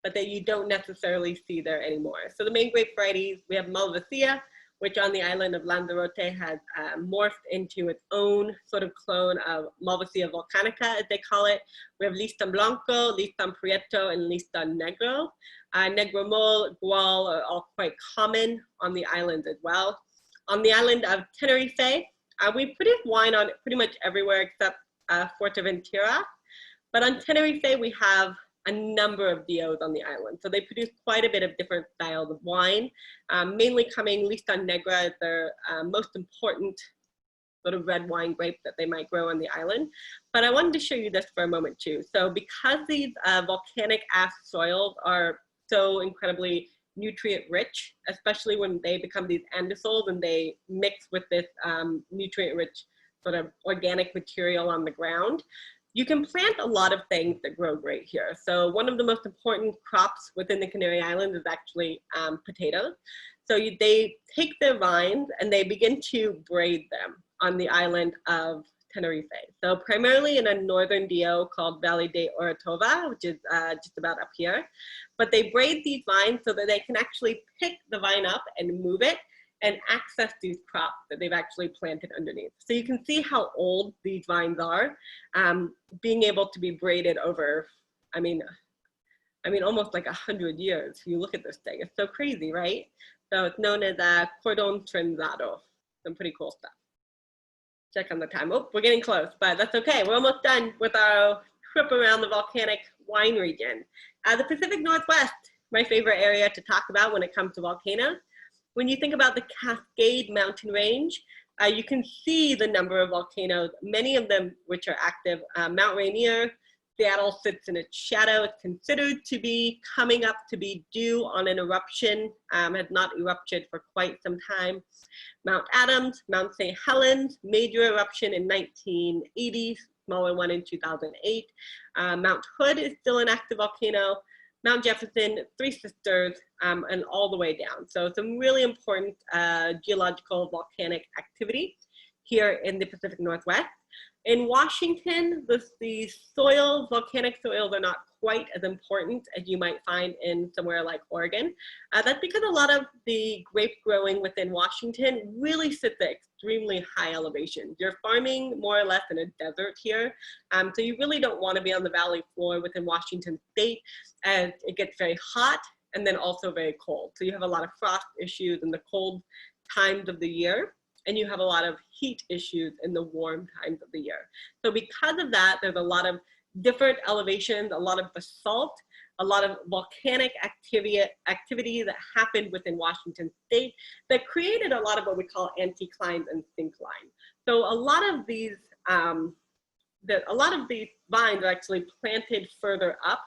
but that you don't necessarily see there anymore. So the main grape varieties, we have Malvasia, which on the island of Lanzarote has morphed into its own sort of clone of Malvasia volcanica, as they call it. We have Listan Blanco, Listan Prieto, and Listan Negro. Negro Mole, Gual are all quite common on the island as well. On the island of Tenerife, we produce wine on pretty much everywhere except Fuerteventura. But on Tenerife, we have a number of DOs on the island. So they produce quite a bit of different styles of wine, mainly coming Listan Negra as their most important sort of red wine grape that they might grow on the island. But I wanted to show you this for a moment too. So because these volcanic ash soils are so incredibly nutrient rich, especially when they become these andisols and they mix with this nutrient rich sort of organic material on the ground, you can plant a lot of things that grow great here. So one of the most important crops within the Canary Islands is actually potatoes. So they take their vines and they begin to braid them on the island of Tenerife. So primarily in a northern DO called Valle de Orotava, which is just about up here. But they braid these vines so that they can actually pick the vine up and move it and access these crops that they've actually planted underneath. So you can see how old these vines are, being able to be braided over, I mean almost like 100 years. You look at this thing, it's so crazy, right? So it's known as cordon trenzado. Some pretty cool stuff. Check on the time. Oh, we're getting close, but that's okay. We're almost done with our trip around the volcanic wine region. The Pacific Northwest, my favorite area to talk about when it comes to volcanoes. When you think about the Cascade Mountain Range, you can see the number of volcanoes, many of them which are active. Mount Rainier, Seattle sits in its shadow. It's considered to be coming up to be due on an eruption, has not erupted for quite some time. Mount Adams, Mount St. Helens, major eruption in 1980, smaller one in 2008. Mount Hood is still an active volcano. Mount Jefferson, Three Sisters, and all the way down. So some really important geological volcanic activity here in the Pacific Northwest. In Washington, the soils, volcanic soils are not quite as important as you might find in somewhere like Oregon. That's because a lot of the grape growing within Washington really sits at extremely high elevation. You're farming more or less in a desert here. So you really don't want to be on the valley floor within Washington state, as it gets very hot and then also very cold. So you have a lot of frost issues in the cold times of the year, and you have a lot of heat issues in the warm times of the year. So because of that, there's a lot of different elevations, a lot of basalt, a lot of volcanic activity that happened within Washington state that created a lot of what we call anticlines and synclines. So a lot of these vines are actually planted further up,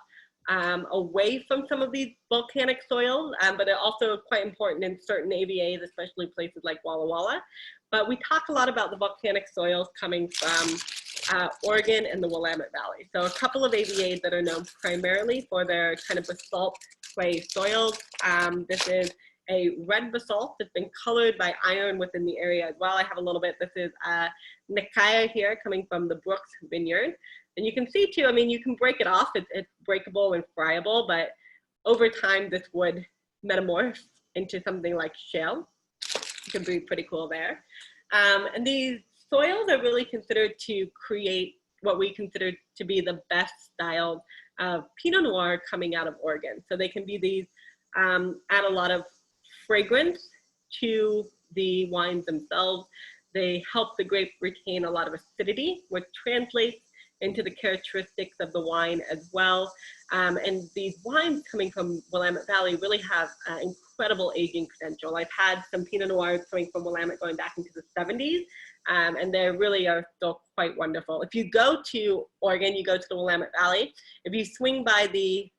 away from some of these volcanic soils, but they're also quite important in certain AVAs, especially places like Walla Walla. But we talk a lot about the volcanic soils coming from Oregon and the Willamette Valley. So a couple of AVAs that are known primarily for their kind of basalt clay soils. This is a red basalt that's been colored by iron within the area as well. I have a little bit. This is Nikaya here coming from the Brooks Vineyard. And you can see too, I mean, you can break it off. It's breakable and friable, but over time, this would metamorph into something like shale. It could be pretty cool there. And these soils are really considered to create what we consider to be the best style of Pinot Noir coming out of Oregon. So they can be these, add a lot of fragrance to the wines themselves. They help the grape retain a lot of acidity, which translates into the characteristics of the wine as well. And these wines coming from Willamette Valley really have incredible aging potential. I've had some Pinot Noirs coming from Willamette going back into the 70s, and they really are still quite wonderful. If you go to Oregon, you go to the Willamette Valley. If you swing by the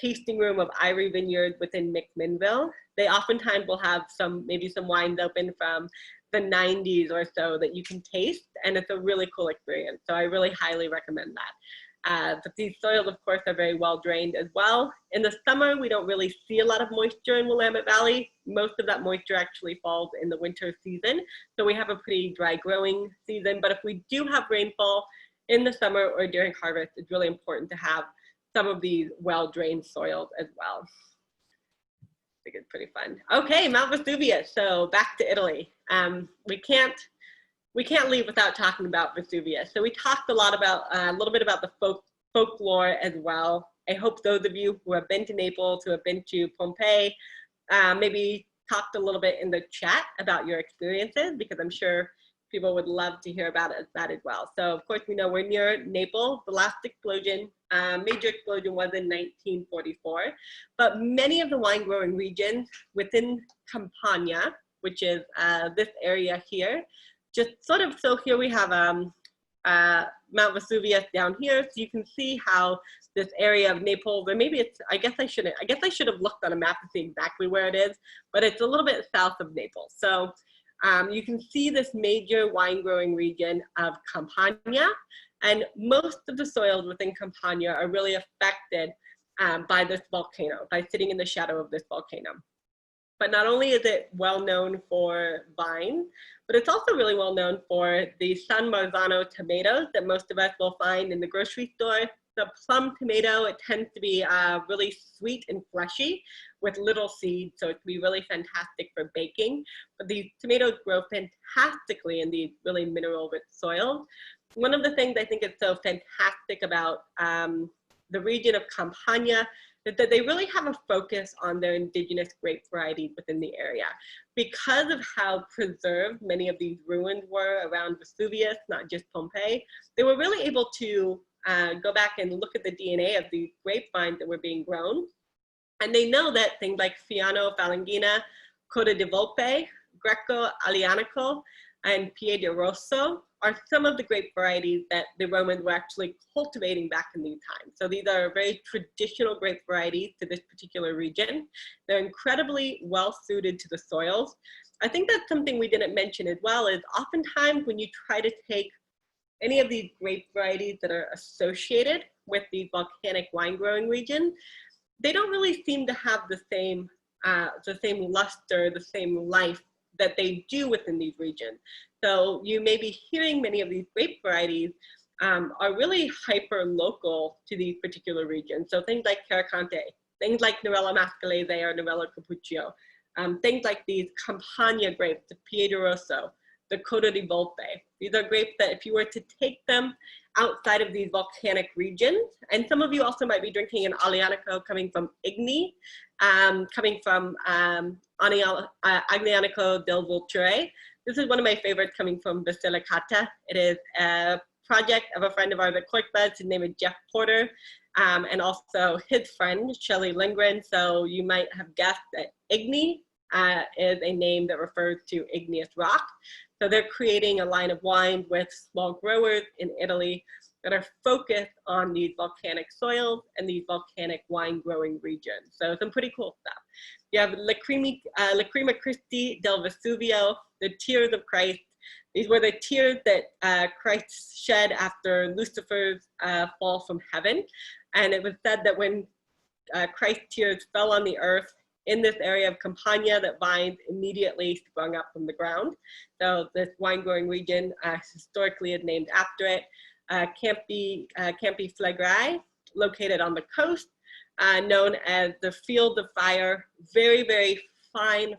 tasting room of Irie Vineyard within McMinnville, they oftentimes will have maybe some wines open from the 90s or so that you can taste, and it's a really cool experience. So I really highly recommend that. But these soils, of course, are very well drained as well. In the summer, we don't really see a lot of moisture in Willamette Valley. Most of that moisture actually falls in the winter season. So we have a pretty dry growing season, but if we do have rainfall in the summer or during harvest, it's really important to have some of these well-drained soils as well. I think it's pretty fun. Okay, Mount Vesuvius. So back to Italy. We can't leave without talking about Vesuvius. So we talked a little bit about the folklore as well. I hope those of you who have been to Naples, who have been to Pompeii, maybe talked a little bit in the chat about your experiences, because I'm sure people would love to hear about that as well. So of course, we know we're near Naples. The last explosion, major explosion, was in 1944. But many of the wine growing regions within Campania, which is this area here, just sort of, so here we have Mount Vesuvius down here. So you can see how this area of Naples, or maybe it's, I guess I should have looked on a map to see exactly where it is, but it's a little bit south of Naples. So you can see this major wine growing region of Campania, and most of the soils within Campania are really affected by this volcano, by sitting in the shadow of this volcano. But not only is it well known for vines, but it's also really well known for the San Marzano tomatoes that most of us will find in the grocery store. The plum tomato, it tends to be really sweet and fleshy with little seeds, so it can be really fantastic for baking. But these tomatoes grow fantastically in these really mineral-rich soils. One of the things I think is so fantastic about the region of Campania is that they really have a focus on their indigenous grape varieties within the area. Because of how preserved many of these ruins were around Vesuvius, not just Pompeii, they were really able to go back and look at the DNA of these grapevines that were being grown. And they know that things like Fiano Falangina, Coda di Volpe, Greco Alianico, and Piede Rosso are some of the grape varieties that the Romans were actually cultivating back in these times. So these are very traditional grape varieties to this particular region. They're incredibly well suited to the soils. I think that's something we didn't mention as well, is oftentimes when you try to take any of these grape varieties that are associated with the volcanic wine growing region, they don't really seem to have the same luster, the same life that they do within these regions. So you may be hearing many of these grape varieties are really hyper local to these particular regions. So things like Caricante, things like Nerella mascalese or Nerella cappuccio, things like these Campania grapes, the Piedroso, the Coda di Volpe. These are grapes that if you were to take them outside of these volcanic regions, and some of you also might be drinking an Aglianico coming from Igni, coming from Aglianico del Vulture. This is one of my favorites coming from Basilicata. It is a project of a friend of ours at Corkbuzz. His name is Jeff Porter, and also his friend, Shelley Lindgren. So you might have guessed that Igni is a name that refers to igneous rock. So they're creating a line of wine with small growers in Italy that are focused on these volcanic soils and these volcanic wine growing regions. So some pretty cool stuff. You have Lacrima Christi del Vesuvio, the tears of Christ. These were the tears that Christ shed after Lucifer's fall from heaven. And it was said that when Christ's tears fell on the earth, in this area of Campania, that vines immediately sprung up from the ground. So this wine growing region historically is named after it. Campi Flegrei, located on the coast, known as the Field of Fire. Very, very fine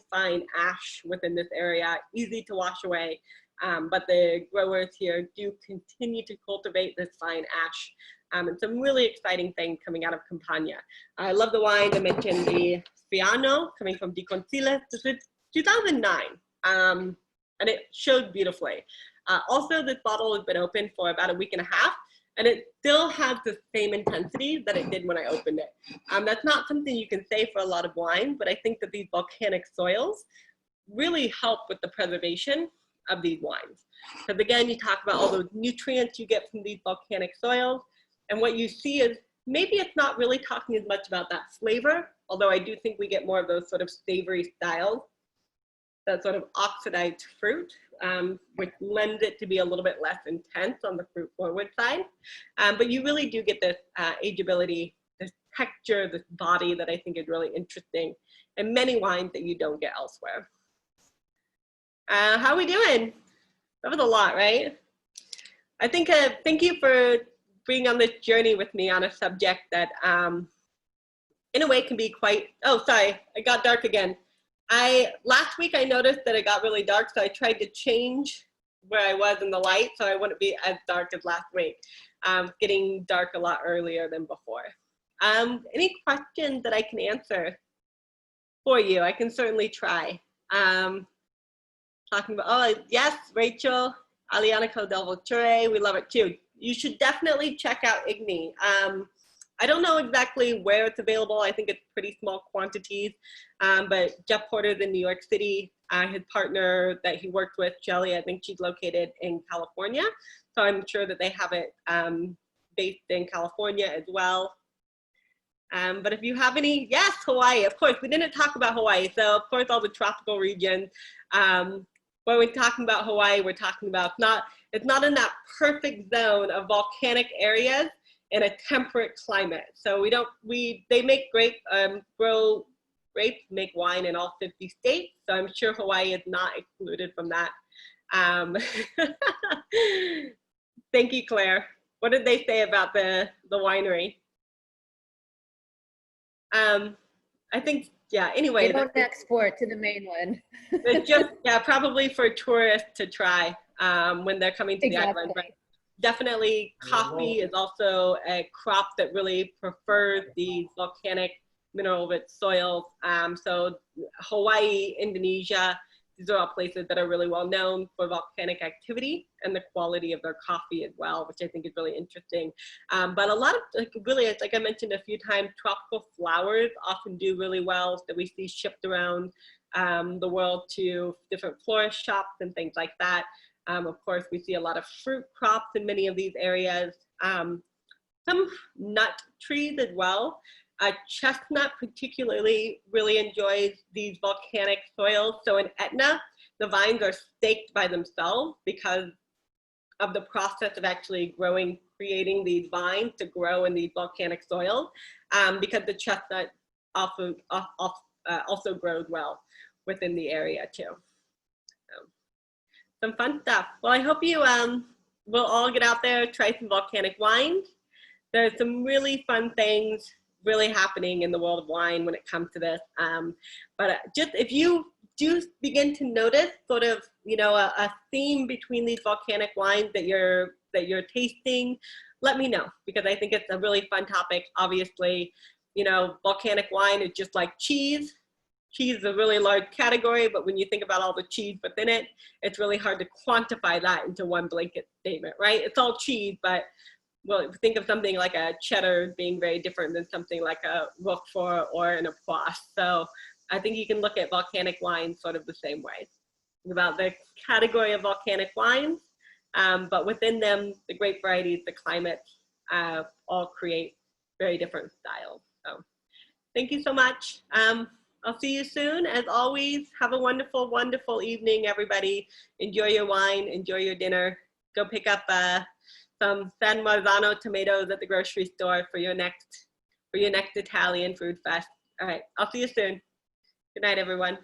ash within this area, easy to wash away. But the growers here do continue to cultivate this fine ash. And some really exciting things coming out of Campania. I love the wine. I mentioned the Fiano coming from Di Consiglio. This is 2009, and it showed beautifully. Also, this bottle has been open for about a week and a half, and it still has the same intensity that it did when I opened it. That's not something you can say for a lot of wine, but I think that these volcanic soils really help with the preservation of these wines. Because again, you talk about all those nutrients you get from these volcanic soils, and what you see is maybe it's not really talking as much about that flavor, although I do think we get more of those sort of savory styles, that sort of oxidized fruit, which lends it to be a little bit less intense on the fruit forward side. But you really do get this ageability, this texture, this body that I think is really interesting, and many wines that you don't get elsewhere. How are we doing? That was a lot, right? I think, thank you for being on this journey with me on a subject that in a way can be quite, oh, sorry, it got dark again. Last week I noticed that it got really dark, so I tried to change where I was in the light so I wouldn't be as dark as last week. Getting dark a lot earlier than before. Any questions that I can answer for you? I can certainly try. Talking about, oh yes, Rachel, Aglianico del Vulture, we love it too. You should definitely check out Igni. I don't know exactly where it's available. I think it's pretty small quantities, but Jeff Porter's in New York City. His partner that he worked with, Shelley, I think she's located in California. So I'm sure that they have it based in California as well. But if you have any, yes, Hawaii, of course. We didn't talk about Hawaii. So of course, all the tropical regions. When we're talking about Hawaii, we're talking about it's not in that perfect zone of volcanic areas in a temperate climate. So they make grow grapes, make wine in all 50 states. So I'm sure Hawaii is not excluded from that. Thank you, Claire. What did they say about the winery? I think, yeah, anyway. They don't export to the mainland. Just, yeah, probably for tourists to try when they're coming to the island, right? Definitely coffee is also a crop that really prefers the volcanic mineral-rich soils. So Hawaii, Indonesia, these are all places that are really well known for volcanic activity and the quality of their coffee as well, which I think is really interesting. But a lot of, like I mentioned a few times, tropical flowers often do really well that we see shipped around the world to different florist shops and things like that. Of course, we see a lot of fruit crops in many of these areas. Some nut trees as well. Chestnut particularly really enjoys these volcanic soils. So in Etna, the vines are staked by themselves because of the process of actually creating these vines to grow in these volcanic soils, because the chestnut also grows well within the area too. some fun stuff. Well, I hope you will all get out there, try some volcanic wines. There's some really fun things really happening in the world of wine when it comes to this. But just if you do begin to notice sort of, you know, a theme between these volcanic wines that you're tasting, let me know, because I think it's a really fun topic. Obviously, you know, volcanic wine is just like cheese. Cheese is a really large category, but when you think about all the cheese within it, it's really hard to quantify that into one blanket statement, right? It's all cheese, but well, think of something like a cheddar being very different than something like a Roquefort or an Apois. So I think you can look at volcanic wines sort of the same way, about the category of volcanic wines, but within them, the grape varieties, the climates, all create very different styles. So thank you so much. I'll see you soon. As always, have a wonderful, wonderful evening, everybody. Enjoy your wine, enjoy your dinner. Go pick up some San Marzano tomatoes at the grocery store for your next Italian food fest. All right, I'll see you soon. Good night, everyone.